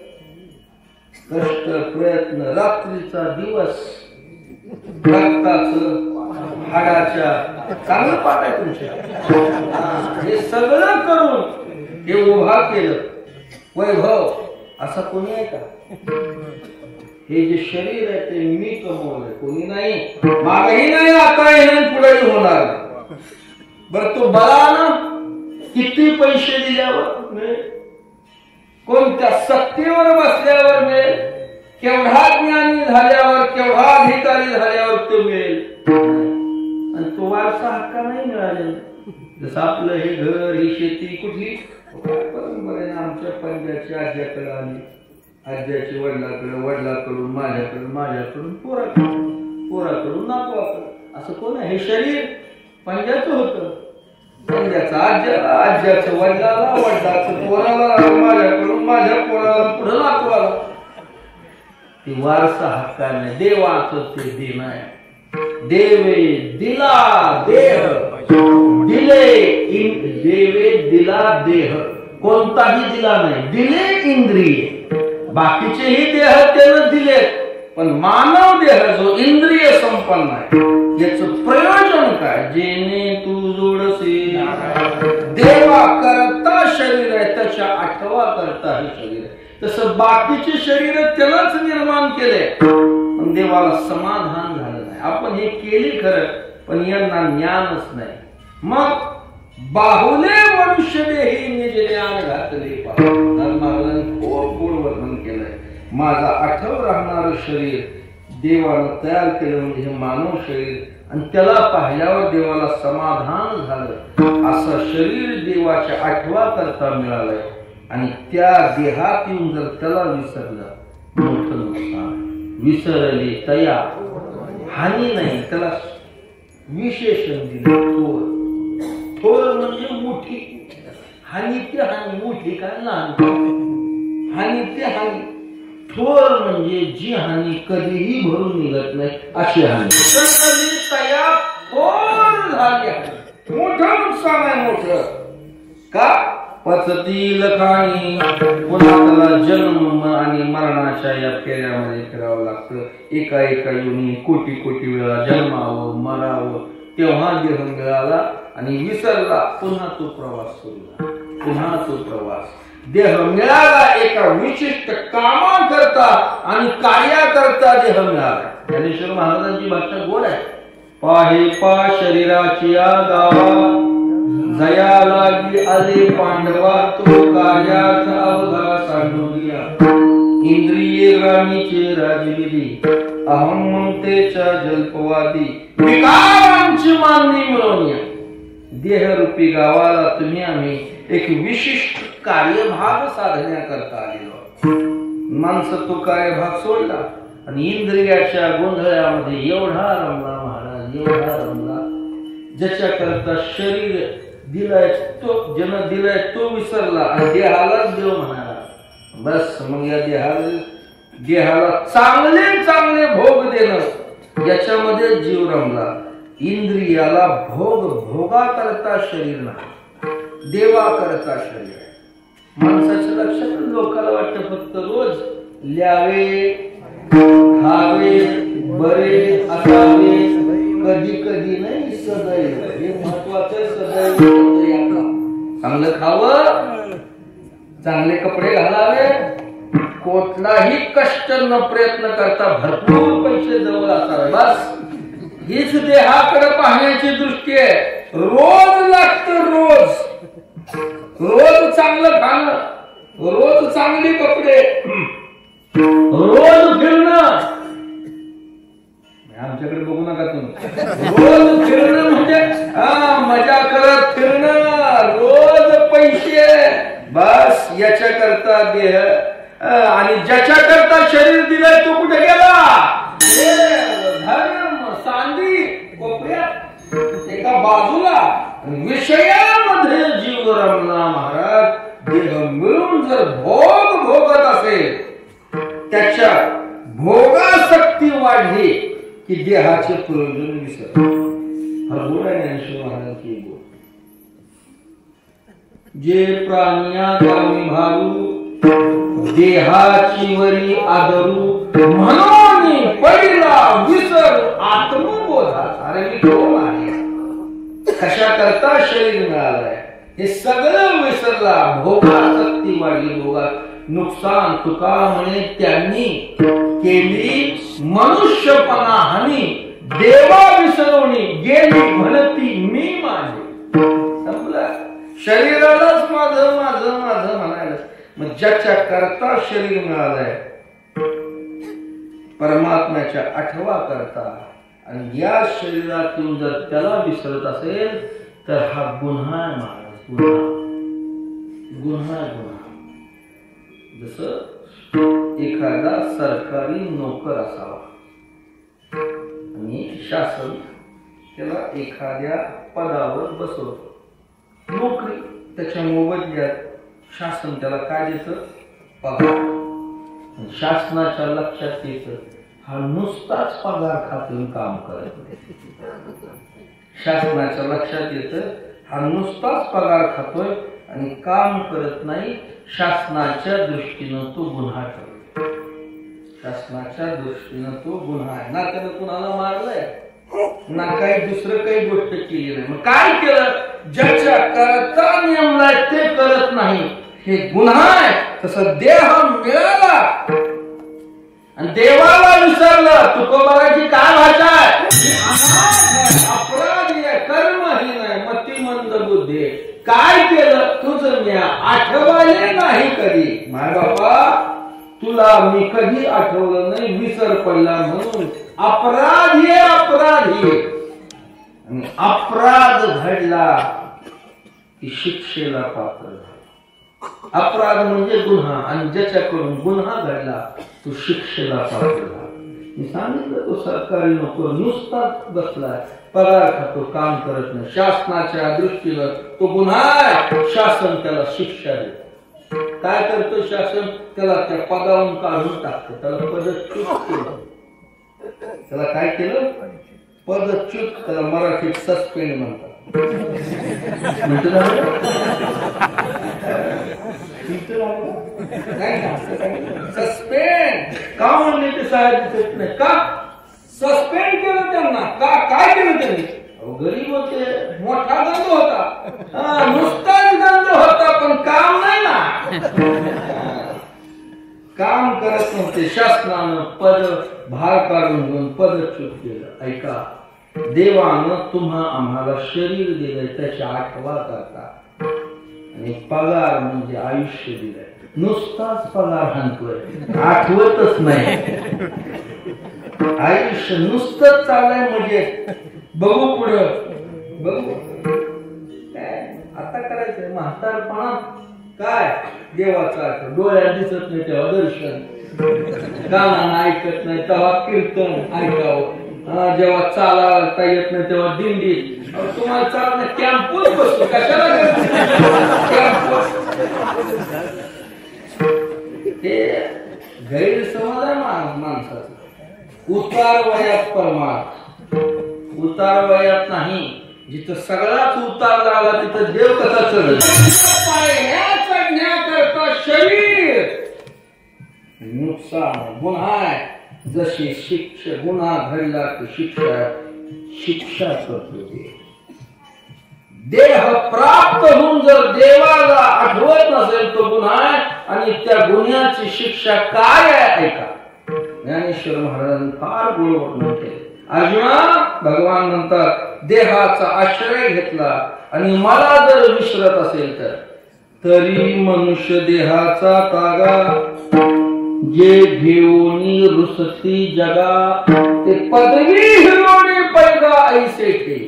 कष्ट प्रयत्न रात्रीचा दिवस रक्ताचं हाडाच्या चांगलं पाठ आहे तुमच्या. हे सगळं करून हे उभा केलं वैभव असं कोणी आहे का? हे जे शरीर आहे ते मी कमवलंय, कोणी नाही. मागही नाही, आता येणार, पुढेही होणार. बरं तो बळानं किती पैसे दिल्यावर मिळेल? कोणत्या सत्तेवर बसल्यावर मिळेल? केवढा ज्ञानी झाल्यावर, केवढा अधिकारी झाल्यावर तो मिळेल? आणि तो वारसा हक्का नाही मिळालेला. जसं आपलं हे घर, ही शेती कुठली परंपरेने आमच्या पंजाची आज्याकडे आली, आज्याची वडिलाकडे, वडिलाकडून माझ्याकडे, माझ्याकडून पोराकडून, पोराकडून नातवाकडे. असं कोण आहे? हे शरीर पंजाचं होतं. पंजाचं आज्याला, आज्याचं वडिलाला, वडिलाचं पोराला, माझ्याकडून माझ्या पोराला, पुढे नातवाला. ते वारसा हक्काने देवाचं ते देण आहे. देवे दिला देह, दिले देवे दिला देह, कोणताही दिला नाही. दिले इंद्रिय, बाकीचेही देह त्यानं दिले, पण मानव देह जो इंद्रिय संपन्न आहे याचं प्रयोजन काय? जेणे तू जोडसे देवा करता शरीर आहे, त्याच्या आठवा करता हे शरीर आहे. तसं बाकीचे शरीर त्यालाच निर्माण केले, पण देवाला समाधान झालं नाही. आपण हे केले खरं, पण यांना ज्ञानच नाही. मग बाहुले मनुष्य देही निज ज्ञान घातले. महाराजांनी खोल वर्णन केलंय. माझा आठव राहणार शरीर देवानं तयार केलं म्हणजे हे मानव शरीर, आणि त्याला पाहिल्यावर देवाला समाधान झालं. असं शरीर देवाच्या आठवा करता मिळालंय. आणि त्या देहात येऊन जर त्याला विसरलं मोठं नुकसान. विसरले तया हानी नाही, त्याला विशेषण दिलं थोर. थोर म्हणजे मोठी. हानी ते हानी, मोठी काय लहान. हानी ते हानी. थोर म्हणजे जी हानी कधीही भरून निघत नाही अशी हानी. तया थोर झाली आहे, मोठं नुकसान आहे. मोठं का? पचती लखानी. पुन्हा त्याला जन्म आणि मरणाच्या या फेऱ्यामध्ये फिरावं लागतं. एका योनी कोटी कोटी वेळा जन्मावं मरावं, तेव्हा देह मिळाला आणि विसरला. पुन्हा तो प्रवास सुरू झाला. पुन्हा तो प्रवास. देह मिळाला एका विशिष्ट कामाकरता आणि कार्याकरता देह मिळाला. ज्ञानेश्वर महाराजांची भाषा गोड आहे. पाहे पा शरीराची गावा, जया लागी आले पांडवा, तो कार्यात अवघा सांडूया. इंद्रिये राणीचे राजगिरी, अहम ममतेच्या जल्पवादी, विकारांची मानणी मिळवूया. देहरूपी गावाला तुम्ही आम्ही एक विशिष्ट कार्यभाग साधण्याकरता आलेलो. माणसं तो कार्यभाग सोडला आणि इंद्रियाच्या गोंधळामध्ये एवढा रमला महाराज, एवढा रमला. ज्याच्याकरता शरीर दिलाय तो, ज्यानं दिलाय तो विसरला आणि देहालाच देव म्हणाला. बस मग या देहाला चांगले चांगले भोग देणं याच्यामध्ये जीव रमला. इंद्रियाला भोगा करता शरीर नाही, देवा करता शरीर आहे. माणसाच्या लक्षात लोकांना वाटतं फक्त रोज ल्यावे, खावे, बरे असावे, कधी कधी नाही सदैव. हे महत्वाचं. सदैव चांगलं खावं, चांगले कपडे घालावे, कुठलाही कष्ट न प्रयत्न करता भरपूर पैसे जवळ असावे. बस हीच देहाकडे पाहण्याची दृष्टी आहे. रोज लागतं, रोज चांगलं खाणं, रोज चांगली कपडे, रोज फिरणं. आमच्याकडे बघू नका तुम्ही. रोज फिरणं म्हणजे मजा करत फिरणं, रोज पैसे. बस याच्याकरता देह आणि ज्याच्याकरता शरीर दिलंय तो कुठे गेला? धर्म सांदी कोपऱ्यात एका बाजूला. विषयामध्ये जीव रमला महाराज. देह मिळून जर भोग भोगत असेल, त्याच्या भोगासक्ती वाढली की देहाचे प्रयोजन विसरते. ज्ञानेश्वर महाराजांची गोड. जे प्राण्या कामी भारू, देहाची वरी आदरू, म्हणून पडिला विसर आत्मबोधा. अरे मी कोण आहे, कशा करता शरीर मिळालंय, हे सगळं विसरला. भोगासक्ती वाढली, भोगात नुकसान. तुका म्हणे त्यांनी केली मनुष्यपणा हानी, देवा विसरवणी गेली म्हणती मी माझे. संपलं. शरीरालाच माझं माझं माझं म्हणायला. मग ज्याच्या करता शरीर मिळालंय परमात्म्याच्या आठवा करता, आणि या शरीरात येऊन जर त्याला विसरत असेल तर हा गुन्हा आहे महाराज. गुन्हा. जसं एखादा सरकारी नोकर असावा आणि शासन त्याला एखाद्या पदावर बसवतो. नोकरी त्याच्या मोबदल्यात शासन त्याला काय देतं? पगार. शासनाच्या लक्षात येतं हा नुसताच पगार खातून काम करत नाही. शासनाच्या लक्षात येतं हा नुसताच पगार खातोय आणि काम करत नाही. शासनाच्या दृष्टीनं तो गुन्हा करतो. शासनाच्या दृष्टीनं तो गुन्हा आहे. ना त्यानं कुणाला मारलंय, ना काही दुसरं काही गोष्ट केली नाही. मग काय केलं? ज्याच्या करता नेमलाय ते करत नाही, हे गुन्हा आहे. तसं देह मिळाला आणि देवाला विसरलं. तुकोबाराची काय भाषा आहे? अपराधी आहे, कर्महीन आहे, मतिमंद बुद्धी. काय केलं तुझं मी आठवले नाही कधी. माय बाबा तुला मी कधी आठवलं नाही, विसर पडला म्हणून अपराधी अपराधी. आणि अपराध घडला की शिक्षेला पात्र झाला. अपराध म्हणजे गुन्हा, आणि ज्याच्याकडून गुन्हा घडला तो शिक्षेला पात्र झाला. मी सांगितलं तो सरकारी नोकर नुसताच बसलाय, पगार खातो, काम करत नाही. शासनाच्या दृष्टीनं तो गुन्हा आहे, शासन त्याला शिक्षा देत. काय करतो शासन? त्याला त्या पदावरून काढून टाकतं, त्याला पदच्युत केलं. त्याला काय केलं? पदच्युत. त्याला मराठीत सस्पेंड म्हणतात. सस्पेंड का म्हणले ते साहेब दिसत नाही का? सस्पेंड केलं त्यांना का? काय केलं त्यांनी? गरीब होते, मोठा गंध होता, नुसताच गंध होता, पण काम नाही ना, काम करत नव्हते. शासनानं पद भार काढून घेऊन पदच्युत केलं. ऐका, देवानं तुम्हा आम्हाला शरीर दिलंय त्याची आठवा करता, आणि पगार म्हणजे आयुष्य दिलंय. नुसताच पगार हाणतोय, आठवतच नाही. आयुष्य नुसतंच चाललंय म्हणजे बघू पुढं, बघू आता करायचंय. म्हातारपणात काय देवाचं डोळ्यात दिसत नाही तेव्हा दर्शन, कानानं ऐकत नाही तेव्हा कीर्तन ऐकावं, जेव्हा चालता येत नाही तेव्हा दिंडीत. तुम्हाला चालत नाही, कॅम्पवर बसतो कशाला? हे गैरसमज आहे माणसाचा. उतार वयात परमार्थ, उतार वयात नाही. जिथं सगळाच उतार लागला तिथं देव कसा चढ. चढण्याकरता शरीर नुकसान गुन्हा आहे. जशी शिक्षा गुन्हा घडला की शिक्षा करतो. देह प्राप्त होऊन जर देवाला आठवत नसेल तो गुन्हा आहे, आणि त्या गुन्ह्याची शिक्षा काय आहे ऐका. ज्ञानेश्वर महाराजांनी फार गोड वर्णन केले. अर्जुना, भगवान म्हणतात देहाचा आश्रय घेतला आणि मला जर विसरत असेल तर तरी मनुष्य देहाचा तागा जे घेऊनी रुसती जगा, ते पदवी हिरोणी पैगा ऐसे ठे.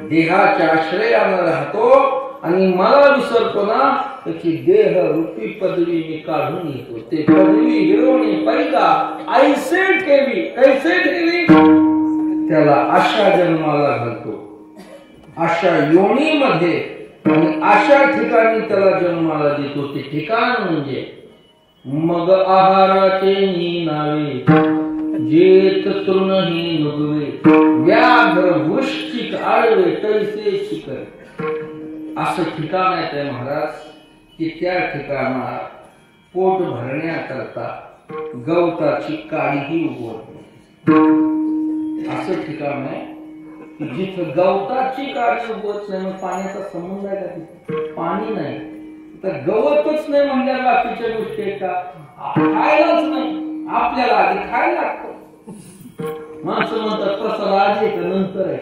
देहाच्या आश्रयानं राहतो आणि मला विसरतो ना, त्याची देह रूपी पदवी मी काढून येतो. ते पदवी हिरोणी पैगा ऐसे ठेवी. कैसे ठेवी? त्याला अशा जन्माला घालतो, अशा योनीमध्ये, आणि अशा ठिकाणी त्याला जन्माला देतो. ते ठिकाण म्हणजे मग आहाराचे नावे जेत तृणही नुगवे, व्याघ्र वृश्चिक आळवे तैसे शिखर. असं ठिकाण आहे ते महाराज की त्या ठिकाणात पोट भरण्याकरता गवताची काडीही उगवत नाही. असं ठिकाण आहे की जिथं गवताची काडी उगवत नाही. मग पाण्याचा संबंध आहे का तिथे? पाणी नाही तर गवतच नाही म्हणल्या बाकीच्या गोष्टी आहेत का? खायलाच नाही. आपल्याला आधी खायला लागतं. माणसं म्हणतात प्रसाद आधी आहे का नंतर आहे?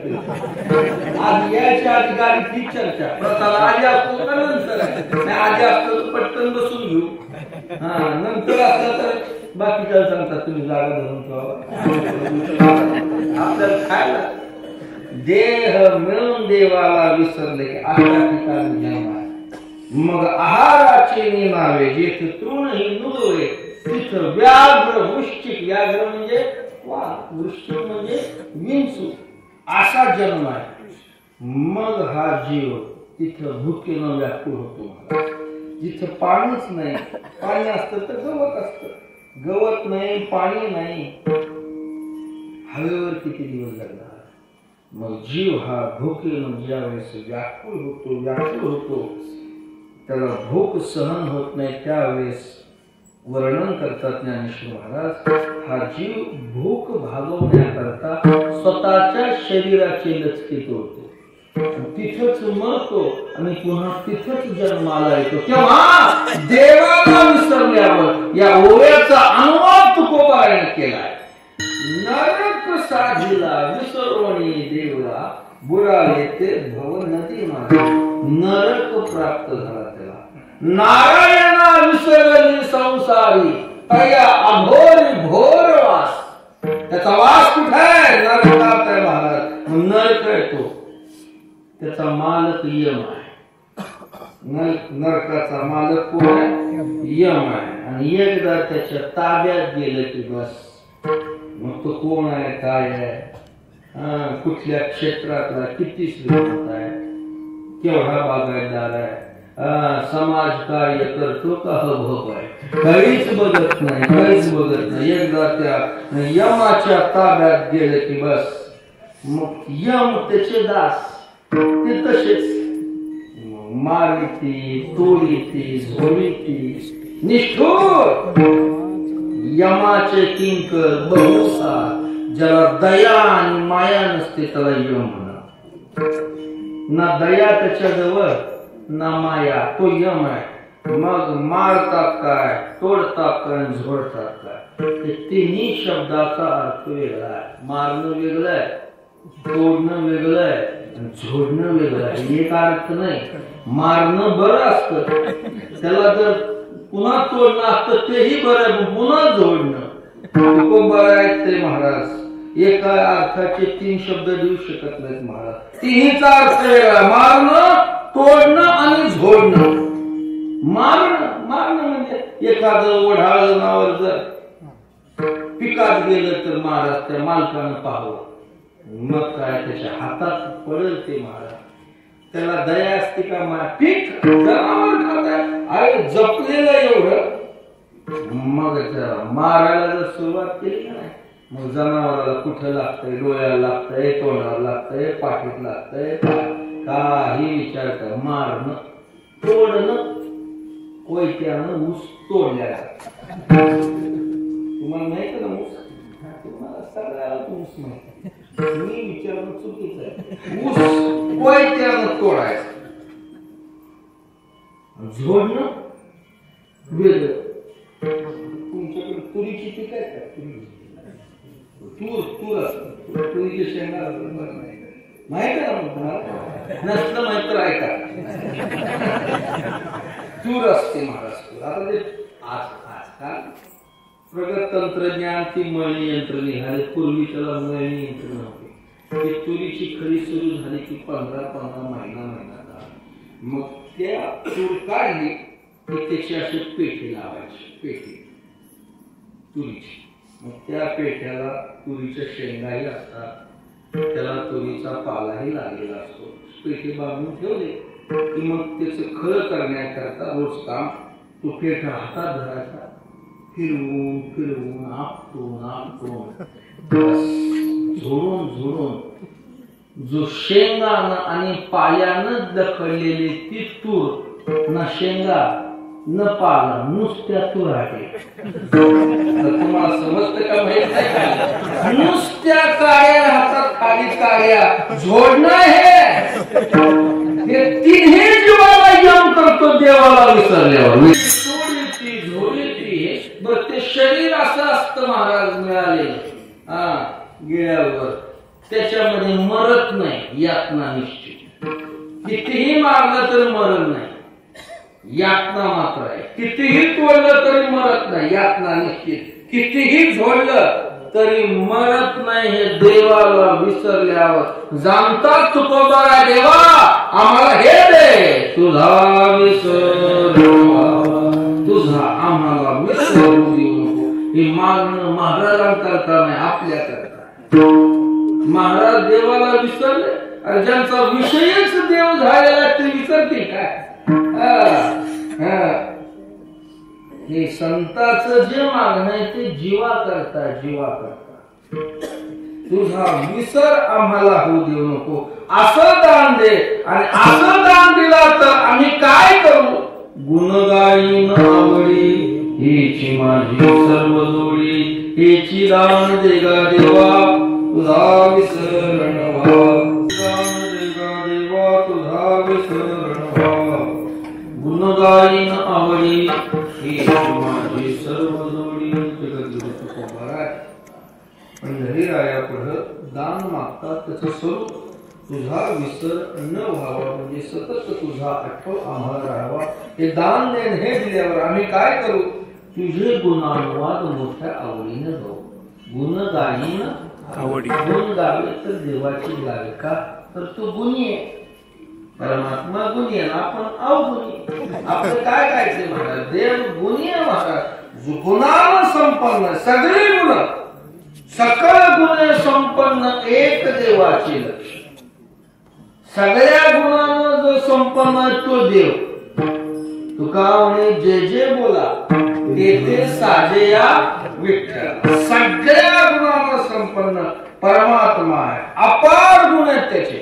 आधी यायच्या आधी गाडीतली चर्चा, प्रसाद आधी असतो का नंतर आहे? आधी असतो तर पटकन बसून घेऊ, नंतर असलं तर बाकीच्या सांगतात तुम्ही जागा धरून ठेवा. आपल्याला खायला देह मिळून देवाला विसरले की अशा ठिकाणी जन्म आहे. मग आहाराचे निमावे जेथे तृणही नुगवे, तिथं व्याघ्र वृश्चिक. व्याघ्र म्हणजे वृश्चिक म्हणजे विंचू. असा जन्म आहे. मग हा जीव तिथं भुकेनं व्याकुळ होतो. जिथं पाणीच नाही, पाणी असतं तर गवत असतं, गवत नाही, पाणी नाही, हवेवर किती दिवस जगणार. मग जीव हा भुकेनं ज्यावेळेस व्याकुळ होतो, त्याला भूक सहन होत नाही, त्यावेळेस वर्णन करतात ज्ञानेश्वर महाराज. हा जीव भूक भागवण्याकरता स्वतःच्या शरीराचे लचके तोडतो, तिथंच मरतो आणि पुन्हा तिथंच जन्माला येतो. तेव्हा देवाला विसरल्यावर या ओव्याचा अनुवाद तुकोबाने केलाय. नरक साधिला विसरवणी देवला, बुडाले ते भव नदी माझे. नरक प्राप्त झाला त्याला. नारायणा विसरली संसारी, तया अघोरी घोर वास. त्याचा वास कुठे आहे? नरकात आहे महाराज. नरक आहे तो, त्याचा मालक यम आहे. नरकाचा मालक कोण आहे? यम आहे. आणि एकदा त्याच्या ताब्यात गेलं की बस मग तो कोण आहे, काय आहे, कुठल्या क्षेत्रातला, किती श्रीमंत आहे, केवढा बागायतदार आहे, समाज कार्य करतो का हबहब आहे, काहीच बघत नाही, काहीच बघत नाही. एकदा त्या यमाच्या ताब्यात गेलं की बस मग यम त्याचे दास ते तसेच मारिती, तोडीती, झोडीती, निष्ठुर यमाचे किंकर बहुसा. ज्याला दया आणि माया नसते त्याला यम म्हणा. ना दया त्याच्याजवळ ना माया, तो यम आहे. मग मारतात काय, तोडतात काय, झोडतात काय, हे तिन्ही शब्दाचा अर्थ वेगळा आहे. मारणं वेगळं आहे, तोडणं वेगळं आहे, झोडणं वेगळं आहे. एक अर्थ नाही. मारणं बरं असतं, त्याला जर पुन्हा तोडणं असतं तेही बरं, पुन्हा जोडणं बरं आहे. ते महाराज एका अर्थाचे 3 शब्द देऊ शकत नाहीत महाराज. तिन्हीचा अर्थ वेगळा. मारणं, तोडणं आणि झोडणं. मारणं म्हणजे एखादं ओढाळ जनावर जर पिकात गेलं तर महाराज त्या मालकानं पाहावं, मग काय त्याच्या हातात पडेल ते महाराज. त्याला दया असते का? पीक जनावर खात आहे जपलेलं एवढं, मग त्याला मारायला जर सुरुवात केली का नाही, मग जनावराला कुठं लागतंय, डोळ्याला लागतंय, तोंडाला लागतंय, पाठीत लागतंय, काही विचार कर. मारणं, तोडणं, कोयत्यानं ऊस तोडल्या. तुम्हाला माहित ना ऊस? तुम्हाला सगळ्याला ऊस माहिती. मी विचारणं चुकीचं आहे. ऊस कोयत्यानं तोडायचं, झोडणं वेगळं. तुमच्याकडे तुरीची पीक आहे का? तूर असत, तुरीचे शेंगा माहित आहे ना तुम्हाला? नसलं माहित तर ऐका. तूर असते महाराष्ट्र. आता ते आजकाल प्रगत तंत्रज्ञान, ती मळणी यंत्र निघाले. पूर्वी त्याला मळणी यंत्र नव्हते. तुरीची खरी सुरू झाली की 15 महिना मग त्या तूर काढली की त्याची अशी पेटी लावायची, पेटी तुरीची. मग त्या पेट्याला तुरीच्या शेंगाही असतात, त्याला तुरीचा पालाही लागलेला असतो. पेटी बांधून ठेवले की मग त्याचं खळ करण्याकरता रोज काम तो पेठा हातात धरायचा, फिरवून फिरवून आपटून झोडून जो शेंगानं आणि पायानं दखडलेली ती तूर, ना शेंगा न पाला, नुसत्या तुराटे. तुम्हाला समजतं का? माहित नाही का? नुसत्या काळ्या हातात खाली काळ्या झोडणं हे तिन्ही जीवाला यम करतो देवाला विसरल्यावर. बर ते शरीर असं असतं महाराज मिळाले गिळ्यावर, त्याच्यामध्ये मरत नाही, यातना निश्चित. कितीही मारलं तरी मरण नाही, यातना मात्र आहे. कितीही तोडलं तरी मरत नाही, यातना निश्चित. कितीही झोडलं तरी मरत नाही, हे देवाला विसरल्यावर जाणतात. तुकोबा देवा आम्हाला हे दे, तुझा विसर, तुझा आम्हाला विसरू देऊ नको. हे मागणं महाराजांकरता नाही, आपल्या करता. महाराज देवाला विसरले, आणि ज्यांचा विषयच देव झालेला ते विसरतील काय? हे संतांचं जे मागणं आहे ते जीवा करता, जीवा करता. तुझा विसर आम्हाला होऊ देऊ नको, असं दान दे. आणि असं दान दिला तर आम्ही काय करू? गुणगायीन आवडी हेची माझी सर्व जोडी, हेची दान दे गा देवा, तुझा विसर नवा. दान दे गा देवा, तुझा विसर नवा. गुणगायीन आवडी हेची माझी सर्व जोडी. पंढरीरायापुढं दान मागतात, त्याचं स्वरूप तुझा विसर न व्हावा, म्हणजे सतत तुझा आठव आम्हाला राहावा. हे दान देण हे दिल्यावर आम्ही काय करू? तुझे गुणानुवाद मोठ्या आवडीने गाऊ. गुण गायीन आवडी. गुण गावे तर देवाची गावे का? तर तो गुणी आहे. परमात्मा गुणी आहे, आपण अवगुणी. आपलं काय कायचे महाराज? देव गुणी आहे महाराज, गुणानं संपन्न, सगळी गुण, सकल गुणे संपन्न एक देवाची लक्ष. सगळ्या गुणानं जो संपन्न आहे तो देव. तुका म्हणे जे जे बोला ते साजे या विठ्ठल. सगळ्या गुणानं संपन्न परमात्मा आहे, अपार गुण आहेत त्याचे.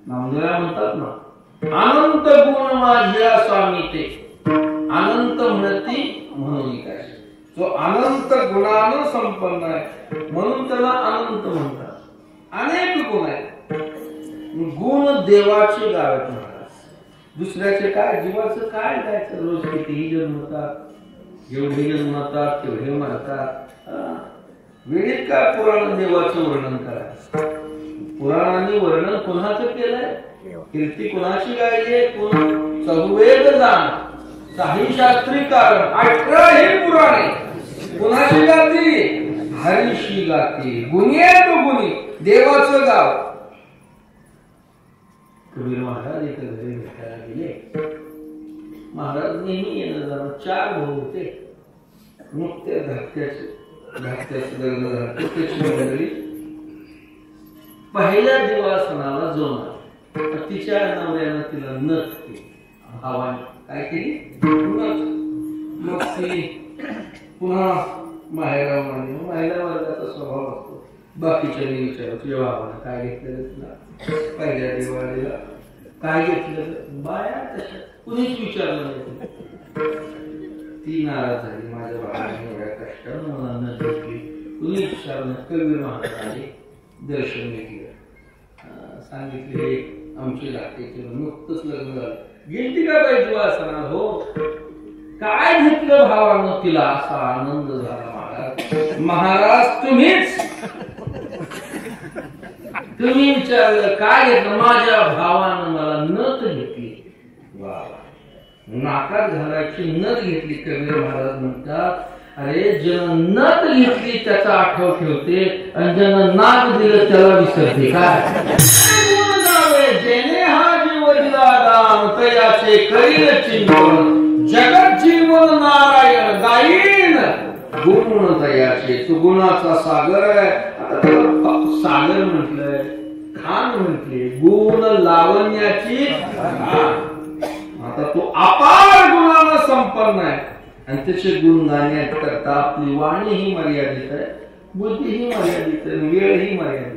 नामदेवराय म्हणतात ना, अनंत गुण माझ्या स्वामी ते, अनंत म्हणती म्हणून काय. जो अनंत गुणानं संपन्न आहे म्हणून त्याला अनंत म्हणतात. अनेक गुण आहेत, गुण देवाचे गावेत महाराज. दुसऱ्याचे काय, जीवाचं काय द्यायचं? रोज कितीही जन्मतात, जेवढे जन्मतात तेवढे मरतात. वेळेत काय पुराण देवाचं वर्णन करायचं? पुराणाने वर्णन कोणाचं केलंय? कीर्ती कोणाची गायली? चहुवेद जाण, काही शास्त्री कारण, 18 पुराणे कोणाची गाती? हरीशी गाती. गुणी आहे तो गुणी, देवाचं गाव. कबीर महाराज एका घरी भेटायला गेले. महाराज नेहमी येणं जाणं, 4 भाऊ होते. मग त्या धाकट्याचं लग्न झालं. त्याची मंडळी पहिल्या दिवासनाला जाऊन तिच्या नवऱ्यानं तिला नथ केली, भावाने काय केली? नथ. मग ती पुन्हा माहेरा वर्गाचा स्वभाव असतो. बाकीच्या विचार, तुझ्या भावानं काय घेतलेलं तुला पहिल्या दिवाळीला, काय घेतलं? बाया तशा कुणीच विचारलं नाही. ती नाराज झाली, माझ्या भावाने एवढ्या कष्टानं मला नथ घेतली, कुणी विचारलं. कबीर महाराजांनी दर्शन घेतलं, सांगितले आमची लागते, नुकतंच लग्न झालं. गेलती का पाहिजे वासना? हो. काय घेतलं भावानं तिला? असा आनंद झाला महाराज. महाराज तुम्ही विचारलं काय घेतलं? माझ्या भावानं मला नथ घेतली. वा, नाकात घालायची नथ घेतली. कबीर महाराज म्हणतात, अरे ज्यानं नथ घेतली त्याचा आठव ठेवते आणि ज्यानं नाक दिलं त्याला विसरते. काय जेने हा जीव दिला दान, तयाचे करील चिंतन, जगत जीवन नारायण गायीन गुण तयाचे. तो गुणाचा सागर आहे. सागर म्हटलंय, खान म्हटले, गुण लावण्याची खान. आता तो अपार गुणानं संपन्न आहे आणि त्याचे गुण गाण्याकरता आपली वाणी ही मर्यादित आहे, बुद्धी ही मर्यादित आहे, वेळ ही मर्यादित.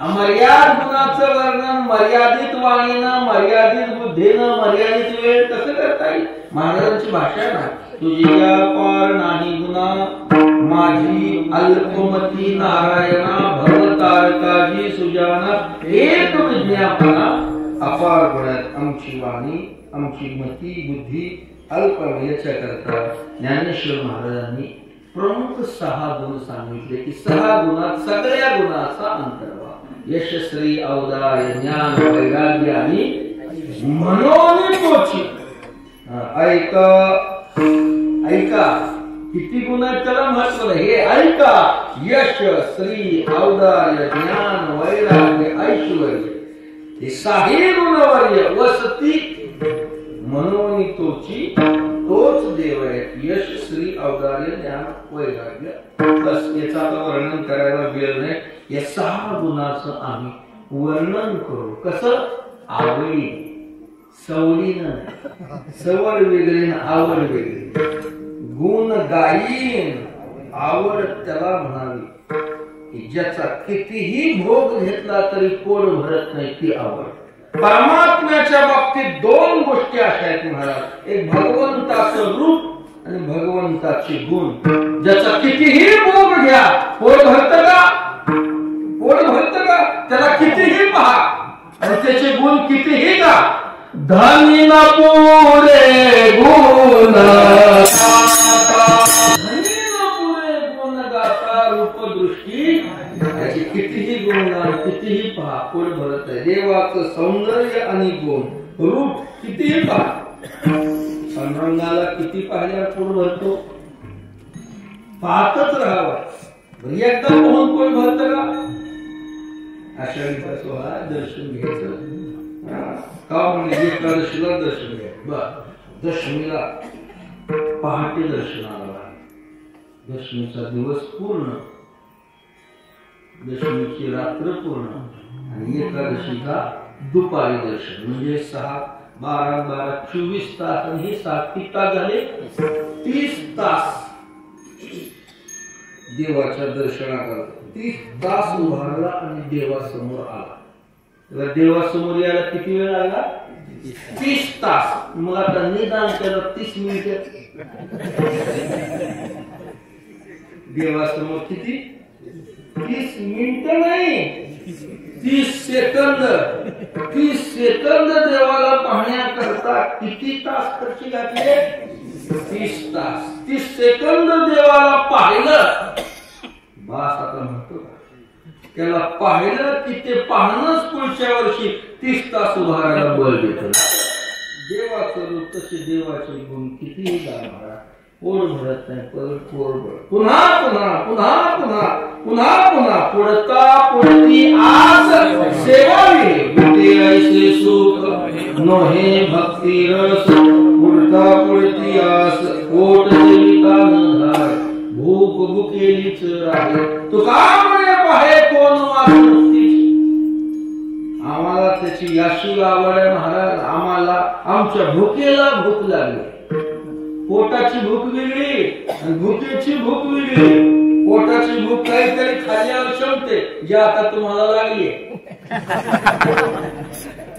अमर्याद गुणाचं वर्णन मर्यादित वाणीनं, मर्यादित बुद्धीनं, मर्यादित वेळ कसं करता येईल? महाराजांची भाषा ना, तुझ्या पार नाही गुणा माझी अल्पमती नारायणा, भवतारकाजी सुजाना एक विज्ञापना. अपार गुणात आमची वाणी, आमची मती बुद्धी अल्प याच्या करता ज्ञानेश्वर महाराजांनी प्रमुख 6 गुण सांगितले की 6 गुणात सगळ्या गुणाचा अंतर्भाव. यश, श्री, औदार्य, ज्ञान, वैराग्य आणि मनोनिपोची. ऐका किती गुण आहेत त्याला महत्व नाही. हे ऐका, यश, श्री, औदार्य, ज्ञान, वैराग्य, ऐश्वर्य, हे 6 गुणवर्य वसती मनोनितोची. तोच देव आहे. यश, श्री, औदार्य, ज्ञान, वैराग्य. बस याचं आता वर्णन करायला वेळ नाही. या 6 गुणाचं आम्ही वर्णन करू. कसं? आवडी, सवडीनं, सवड वेगळी आवड वेगळी. गुण गायीन, आवड त्याला म्हणावी ज्याचा कितीही भोग घेतला तरी पोट भरत नाही ती आवड. परमात्म्याच्या बाबतीत 2 गोष्टी अशा आहेत महाराज, एक भगवंताचं रूप आणि भगवंताचे गुण. ज्याचा कितीही भोग घ्या पोट भरत का? पोट भरत का? त्याला कितीही पहा आणि त्याचे गुण कितीही का. धनी न पुरे गुण गाता, रूप दृष्टी याची कितीही गुणगान कितीही पहा पोट भरत आहे. देवाचं सौंदर्य आणि गुण रूप कितीही पहा. पांडुरंगाला किती पाहिल्यावर पोट भरतो? पाहतच राहावं. एकदम पाहून पोट भरत का? आषाढीचा सोहळा दर्शन घ्यायचं. का म्हणजे एकादशीला दर्शन घ्यायचं. बर, दशमीला पहाटे दर्शनाला, दशमीचा दिवस पूर्ण, दशमीची रात्र पूर्ण आणि एकादशीचा दुपारी दर्शन म्हणजे 6, 12, 12, 24 तास. आणि हे 7 तास झाले 30 तास देवाच्या दर्शनाला. 30 तास उभारला आणि देवासमोर आला. देवासमोर यायला किती वेळ लागला? 30 तास. मग आता निदान त्याला 30 मिनिटे. देवासमोर किती? 30 मिनिटं नाही, 30 सेकंद. 30 सेकंद देवाला पाहण्याकरता किती तास खर्च घातले? 30 तास. 30 सेकंद देवाला पाहिलं बास. आता म्हणतो त्याला पाहिलं की ते पाहणंच पुढच्या वर्षी 30 तास उभारायला बळ देतं. देवाचं रूप तसे देवाचे गुण कितीही गाभारा, पोट भरत नाही परत पोट भरत. पुन्हा पुन्हा पुन्हा पुन्हा पुन्हा पुन्हा पुढता पुढती आस सेवावी गुटे ऐसे सुख नोहे भक्ती रस. पुढता पुढती आस पोट देविका नधार भूक भुकेलीच राहे. तुका म्हणे पाहे कोण मुक्तीची. आम्हाला त्याची याशी आवड आहे महाराज. आम्हाला आमच्या भुकेला भूक लागली. पोटाची भूक वेगळी आणि भुकेची भूक वेगळी. पोटाची भूक काहीतरी खाल्ल्यावर क्षमते जे आता तुम्हाला लागली.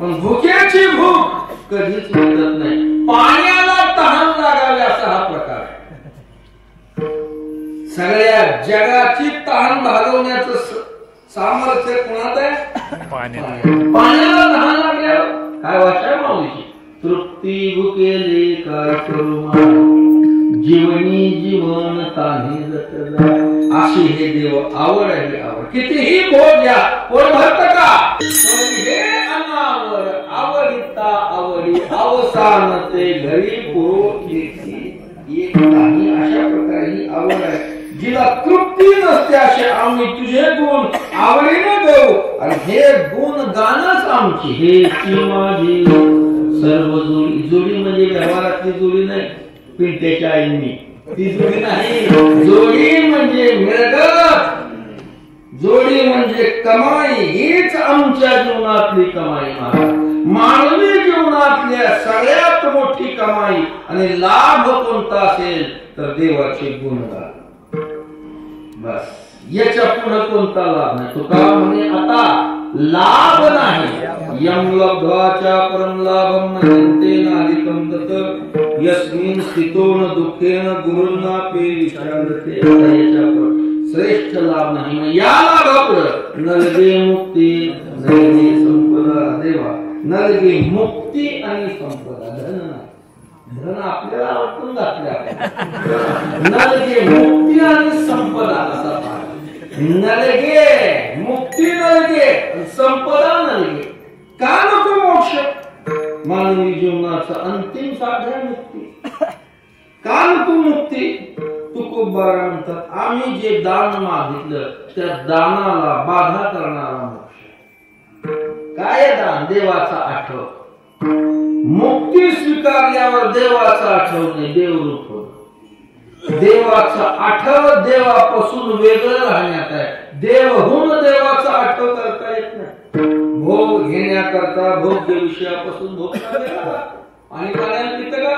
पण भुकेची भूक कधीच मिळत नाही. पाण्याला तहान लागावी असा हा प्रकार. सगळ्या जगाची तहान भागवण्याचं सामर्थ्य कोणात आहे? पाण्याला तहान लागल्यावर काय वाचाय माऊलीची? तृप्ती भुकेले काय करू जीवनी जीवन ताने जतला. अशी हे देव आवड आहे. आवड कितीही भोग घ्या कोण भरत का? हे अनावर आवडिता आवडी अवसान ते घरी नाही. अशा प्रकारे ही आवड आहे. जिला तृप्ती नसते असे आम्ही तुझे गुण आवडीने गाऊ. आणि हे गुण गाणंच आमची. हे माझी सर्व जोडी. जोडी म्हणजे व्यवहारातली जोडी नाही, पिंट्याच्या आईंनी ती जोडी नाही. जोडी म्हणजे मिळगत, जोडी म्हणजे कमाई. हीच आमच्या जीवनातली कमाई महाराज. मानवी जीवनातल्या सगळ्यात मोठी कमाई आणि लाभ कोणता असेल तर देवाचे गुणगान. बस याच्या पुढे कोणता लाभ नाही. तुका म्हणे आता लाभ नाही. यम लब्ध्वाचा परम लाभम नयन्ते नाधिकं तत् यस्मिन् स्थितो न दुःखेन गुरुर्नापि विश्रान्ते. याच्या श्रेष्ठ लाभ नाही. या लाभापुढे नलगे मुक्ती नलगे संपदा. देवा नलगे मुक्ती आणि संपदा. धन नाही. धन आपल्याला आवडून घातल्या. नलगे मुक्ती आणि संपदा असा पाहिजे. नलगे मुक्ती नलगे संपदा नलगे. का नको मोक्ष? मानवी जीवनाचा अंतिम साध्य मुक्ती. का नको मुक्ती? तुकोबारा म्हणतात आम्ही जे दान मागितलं त्या दानाला बाधा करणारा मोक्ष. काय दान? देवाचा आठव. मुक्ती स्वीकारल्यावर देवाचा आठवणे देवरूप होत. देवाचा आठव देवापासून वेगळं राहण्यात आहे. देवहून देवाचा आठव करता येत नाही. भोग घेण्याकरता भोग्य विषयापासून भोग आणि पाण्याला पितं का?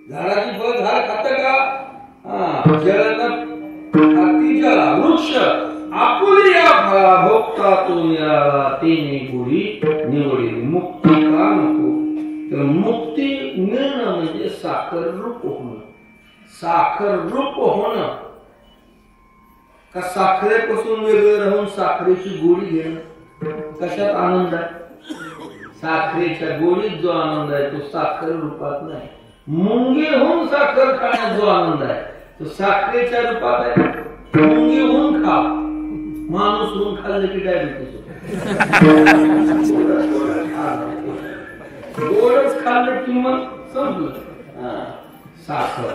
झाडाची फळ झाड खात का? वृक्ष आपुलिया फळा भोगता तो निराळा तेने गोडी निवडी. मुक्ती का नको? तर मुक्ती मिळणं म्हणजे साखर रूप होणं. साखर रूप होणं का साखरेपासून वेगळं राहून साखरेची गोडी घेणं. कशात आनंद आहे? साखरेच्या गोडीत जो आनंद आहे तो साखर रूपात नाही. मुंगी होऊन साखर खाण्यात जो आनंद आहे तो साखरेच्या रूपात आहे. मुंगी होऊन खा. माणूस होऊन खाल्लं की डायबिटीस गोडच खाल्लं की मग संपलं. साखर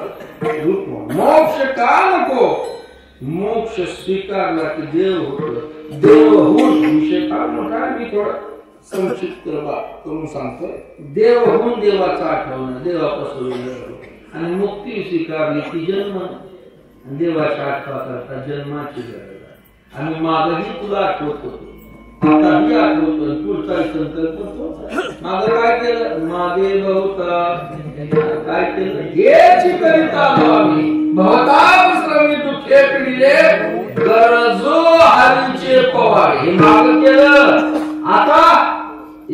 रूप. मोक्ष का नको? मोक्ष स्वीकारला की देव होत. देव होऊन विषय संक्षिप्त करून सांगतो. देव होऊन देवाचं आठवणं, देवापासून आणि मुक्ती स्वीकारली की जन्म देवाच्या आठवा करता जन्माची गरज आहे. आम्ही मागही तुला आठवत होतो, आताही आठवतो, पुढचा संकल्प होतो. माग काय केलं, मागे बहुता काय केलं, हेच करीत आलो आम्ही. भवताप श्रमी दुःखे पिढीले गरजो हरीचे पवार. हे माग केलं, आता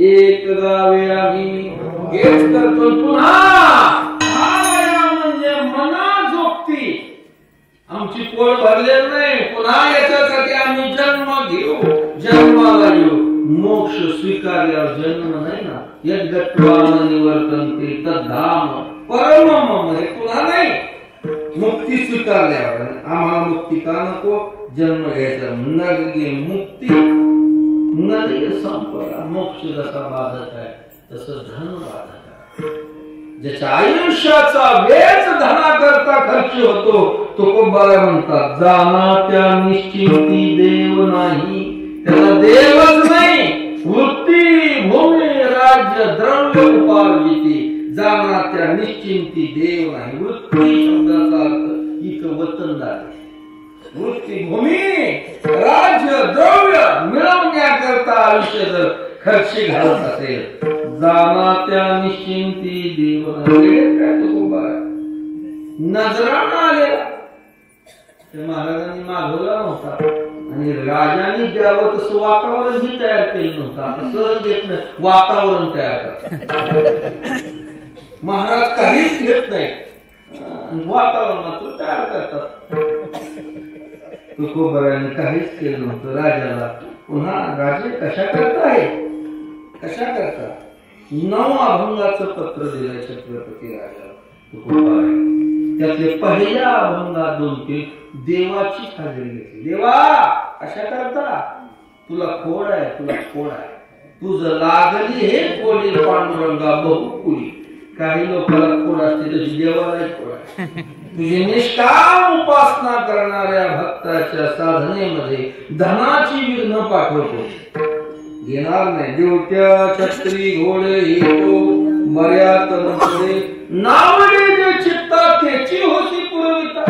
एक गावे आम्ही हेच करतो. पुन्हा म्हणजे मना जोगती आमची पोळ भरलेली नाही. पुन्हा याच्यासाठी आम्ही जन्म घेऊ, जन्माला येऊ. मोक्ष स्वीकारल्यावर जन्म नाही ना. यद्गत्वा निवर्तन्ते तद्धाम परमम. हे पुन्हा नाही. मुक्ती स्वीकारल्यावर आम्हाला मुक्ती का नको, जन्म घ्यायचा. नगे मुक्ती नगे संपदा. मोक्ष जसा बाधक आहे तसं धन बाधक आहे. ज्याच्या आयुष्याचा वेच धनाकरता खर्च होतो तो कोंबाला म्हणतात जाना त्या निश्चिंती देव नाही. त्याला देवच नाही. वृत्ती भूमी राज्य द्रव्य उपार्जिती. जाना त्या निश्चिंती देव नाही. वृत्ती शब्दाचा अर्थ इथं वतनदार. वृत्ती भूमी राज्य द्रव्य मिळवण्याकरता आयुष्य जर खर्च घालत असेल, जाना त्या निश्चिंती देव नाही. नजराना आलेला ते महाराजांनी मागवला नव्हता आणि राजांनी द्यावं तसं वातावरणही तयार केलं नव्हतं. आता सहज घेत नाही, वातावरण तयार करतात. महाराज काहीच घेत नाही, वातावरण मात्र तयार करतात. तुकोबारांनी काहीच केलं नव्हतं राजाला. पुन्हा राजे कशा करताय, कशा करता 9 अभंगाचं पत्र दिलं छत्रपती राजाला तुकोबारांनी. त्यातले पहिल्या अभंगात 2 देवाची हजेरी घेतली. देवा कशा करता, तुला खोड आहे, तुला खोड आहे. तुझं लागली हे खोडी पांडुरंगा बहुकुळी. काही लोकांना खोड असते तशी देवाला खोड आहे. तुझी निष्काम उपासना करणाऱ्या भक्ताच्या साधनेमध्ये धनाची विघ्न पाठवतो. घेणार नाही. देवत्या छत्री घोडे येतो मर्यात नसते. नावडे जे चित्तात त्याची होती पुरविता.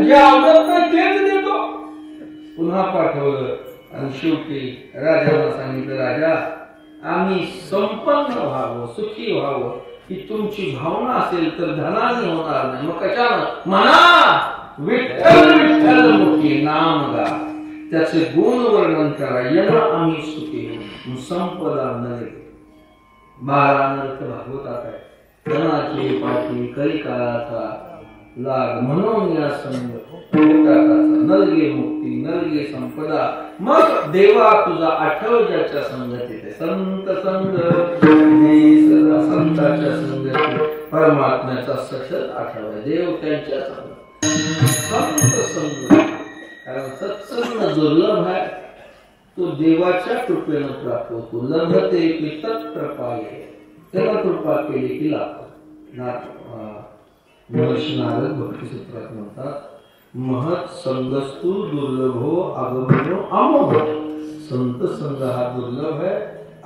जे आवडत नाही तेच देतो. पुन्हा पाठवलं आणि शेवटी राजाला सांगितलं, राजा आम्ही संपन्न व्हावं, सुखी व्हावं ही तुमची भावना असेल तर धनाने होणार नाही. मग कशानं म्हणा, विठ्ठल विठ्ठल मुखी नाम गा. त्याचे गुण वर्णन करा. यांना आम्ही सुखी होऊ. संपदा नये. 12 नरक भागवतात आहे. धनाची पाठी कलिकालाचा लाग म्हणून या संग नलगे मुक्ती नलगे संपदा. मग देवा तुझा आठव ज्याच्या संगतीत संत संग संताच्या संगती परमात्म्याचा सतत आठव. देव त्यांच्या संत संग. कारण सत्संग दुर्लभ आहे. तो देवाच्या कृपेनं प्राप्त होतो. लभते की तत्कृपाय. त्याला कृपा केली की लागतो. नारद भक्तिसूत्रात म्हणतात, महत् संगस्तु दुर्लभो अगम्यो अमोघ. संत संग हा दुर्लभ है,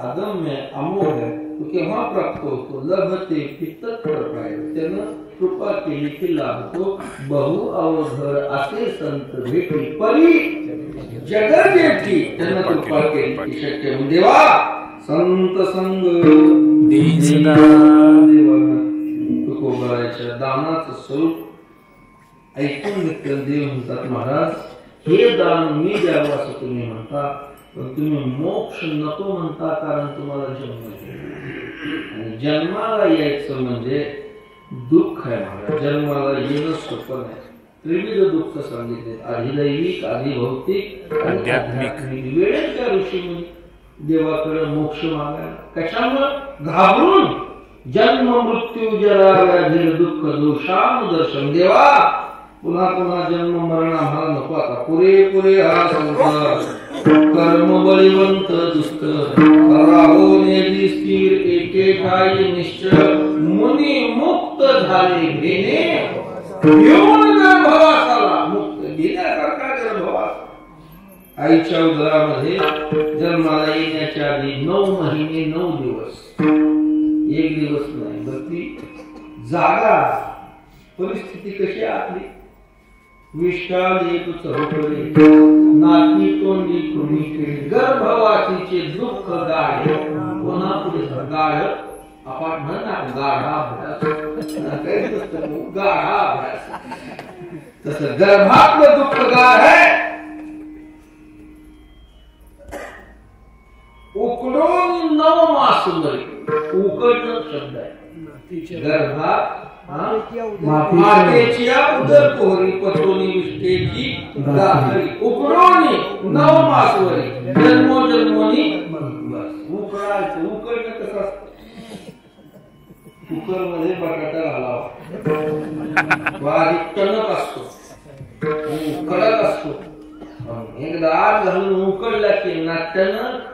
अगम्य अमोघ है. तो केव्हा प्राप्त होतो, लभते की तत्कृपाय. त्यानं कृपा केली की लाभतो. बहु अवघड असे संत भेटी परी जगत येठी. त्यानं कृपा केली की शक्य. देवा संत संग तुकोबाराच्या दानाचं स्वरूप ऐकून घेतलं. देव म्हणतात, महाराज हे दान मी द्यावं असं तुम्ही म्हणता, पण तुम्ही मोक्ष नको म्हणता. कारण तुम्हाला जन्म आणि जन्माला यायचं म्हणजे दुःख आहे. महाराज जन्माला येणं सोपं नाही. त्रिविध दुःख सांगितले, आधी दैविक, आधी भौतिक, आध्यात्मिक. वेळेच्या ऋषीमुनी देवाकडे मोक्ष मागायला कशामुळे घाबरून. जन्म मृत्यू जरा व्याधी दुःख दोषाम दर्शन. देवा पुन्हा पुन्हा जन्म मरण आम्हाला नको. आता पुरे हा संसार कर्म बळीवंत दुष्ट. राहो नेली स्थिर एके ठाई निश्चय. मुनी मुक्त झाले घेणे घेऊन गर्भवासाला. मुक्त घेण्यासारखा गर्भवास आईच्या उदरामध्ये जन्माला येण्याच्या आधी 9 महिने 9 दिवस, एक दिवस नाही, बर ती जागा परिस्थिती कशी आपली विष्टाल एक चौकडे नाती तोंडी कृमी केली गर्भवासीचे दुःख गाढे कोणा पुढे गाढ आपण म्हणा गाढा अभ्यास गाढा अभ्यास तसं गर्भातलं दुःख गाढ आहे उकडून 9 मास मरी उकडणं शब्द आहे गर्भात मातेची उदर पोहरी पटोनी विष्टेची गाठरी उकडोनी 9 मास वरी जन्मोजन्मोनी उकडायचं उकडणं कसं असतं कुकर मध्ये बटाटा घालावा बारीक टणक असतो कडक असतो एकदा आत घालून उकडला की ना टणक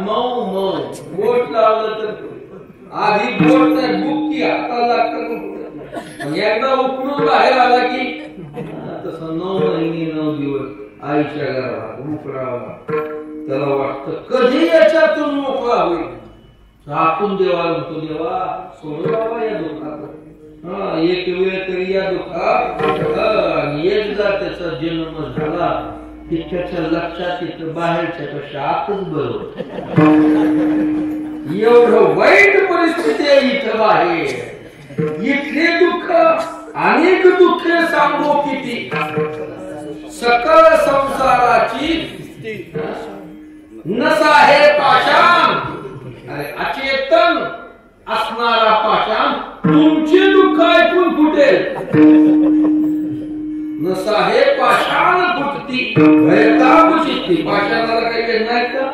मऊ मऊ बोट लावलं तर आधी बोट नाही बुक्की आता लागतं एकदा उकडून बाहेर आला की तसं 9 महिने 9 दिवस आईच्या घरात उकडावा त्याला वाटतं कधी याच्यातून मोकळा होईल आपण देवा म्हणतो देवा सोडू बाबा या दुःखात एक वेळ तरी या दुःखात एकदा त्याचा जन्म झाला की त्याच्या लक्षात येतं बाहेरच्या पेक्षा आतच बरोबर एवढं वाईट परिस्थिती आहे इथं बाहेर इथले दुःख अनेक दुःखे सांगू किती सकल संसाराची नसा हे पाषाण अचेतन असणारा पाषाण तुमचे दुःख ऐकून फुटेल नसा हे पाषाण फुटती भयताप चित्ती पाषाणाला काही नाही का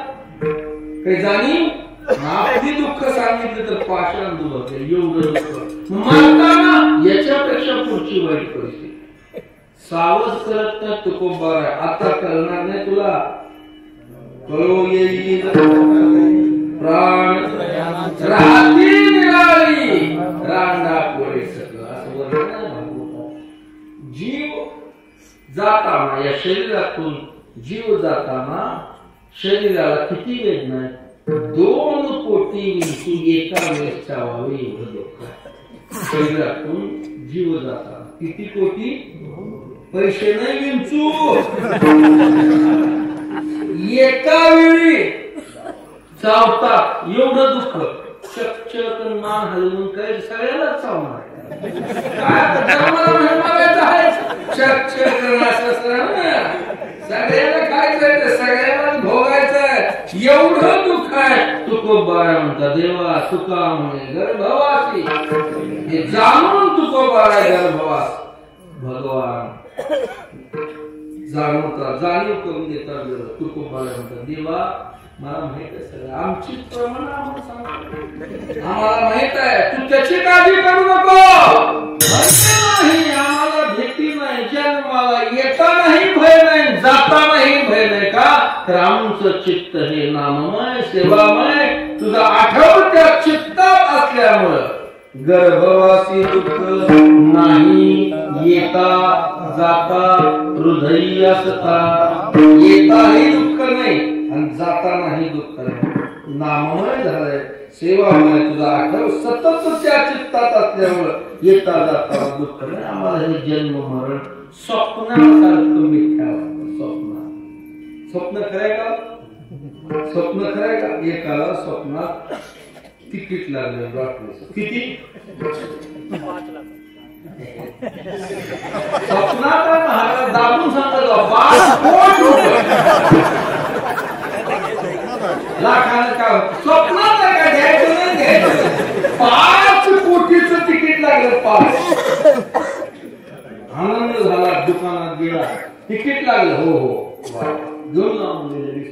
काही जाणीव आपली दुःख सांगितलं तर पाषाण दुःख एवढं दुःख मानताना याच्यापेक्षा पुढची वाईट परिस्थिती सावध करत नाही तुकोबा आता करणार नाही तुला कळो येईल प्राण राहती निराळी रांडा पोळे सगळं असं वर्णन जीव जाताना या शरीरातून जीव जाताना शरीराला किती वेदना आहे 2 कोटी विंचू एका वेळेस चावावे एवढं दुःख शरीरातून जीव जाताना किती कोटी पैसे नाही विंचू एका वेळी चावतात एवढं दुःख चकचक मान हलवून काय सगळ्याला चावणार सगळ्याला खायचंय सगळ्याला भोगायचं एवढं दुःख आहे तुकोबारा म्हणता देवा तुका म्हणे गर्भवासी हे जाणून तुकोबारा गर्भवास भगवान जाणवता जाणीव करून देता तुकोबारा म्हणता देवा मला माहित आहे सगळं आमची प्रमाण आम्हाला माहित आहे तू त्याची काळजी करू नको नाही आम्हाला भीती नाही जन्माला येतानाही भय नाही जातानाही भय नाही का तर आमचं चित्त हे नाममय सेवामय तुझा आठवण त्या चित्तात असल्यामुळं गर्भवासी दुःख नाही येता जाता हृदयी असता येताही दुःख नाही आणि जातानाही दुःख नाही नाममय झालंय सेवामय तुझा आठव सतत त्या चित्तात असल्यामुळं येता जाता दुःख नाही आम्हाला हे जन्म मरण स्वप्नासारखं मिथ्या स्वप्न खरंय का स्वप्न खरंय का एकाला स्वप्नात तिकीट लागलं वाटलं किती 5 लाख स्वप्नात महाराज दाबून सांगतो 5 कोटी लाखानं का स्वप्नात का घ्यायचं नाही घ्यायचं 5 कोटीचं तिकीट लागलं 5 आनंद झाला दुकानात गेला तिकीट लागलं हो हो घेऊन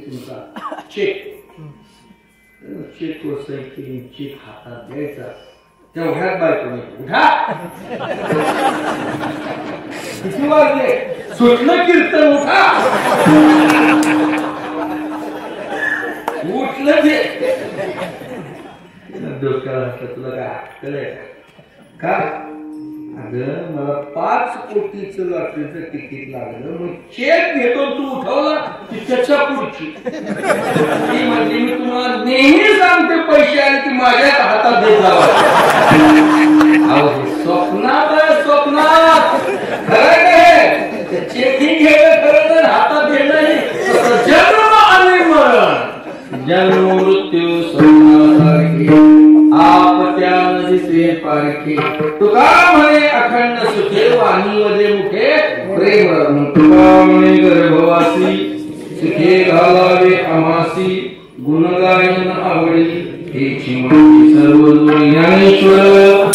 तुमचा चेक चेक वर सही केली चेक हातात द्यायचा तेवढ्यात बायको उठा किती वाजले सुटलं कीर्तन उठा उठलं ते डोक्याला तुला काय कळलंय का अगं मला 5 कोटीचं लॉटरीचं तिकीट लागलं, मग चेक घेतो तू उठवला की त्याच्या पुढची ती म्हणजे मी तुम्हाला नेहमी सांगते पैसे आले की माझ्या हातात देत जावा. स्वप्नात आहे, स्वप्नात खरं काय चेकिंग घ्यायचं खरं तर हातात घेत नाही. जन्म आणि मरण, जन्म मृत्यू स्वप्नासारखे आपत्या दिसे पारखे. तुका म्हणे अखंड सुखे वाणी वदे मुखे प्रेम रत्न. तुका म्हणे गर्भवासी सुखे घालावे आमासी गुणगायन आवडी हेची माझी सर्व ज्ञानेश्वर.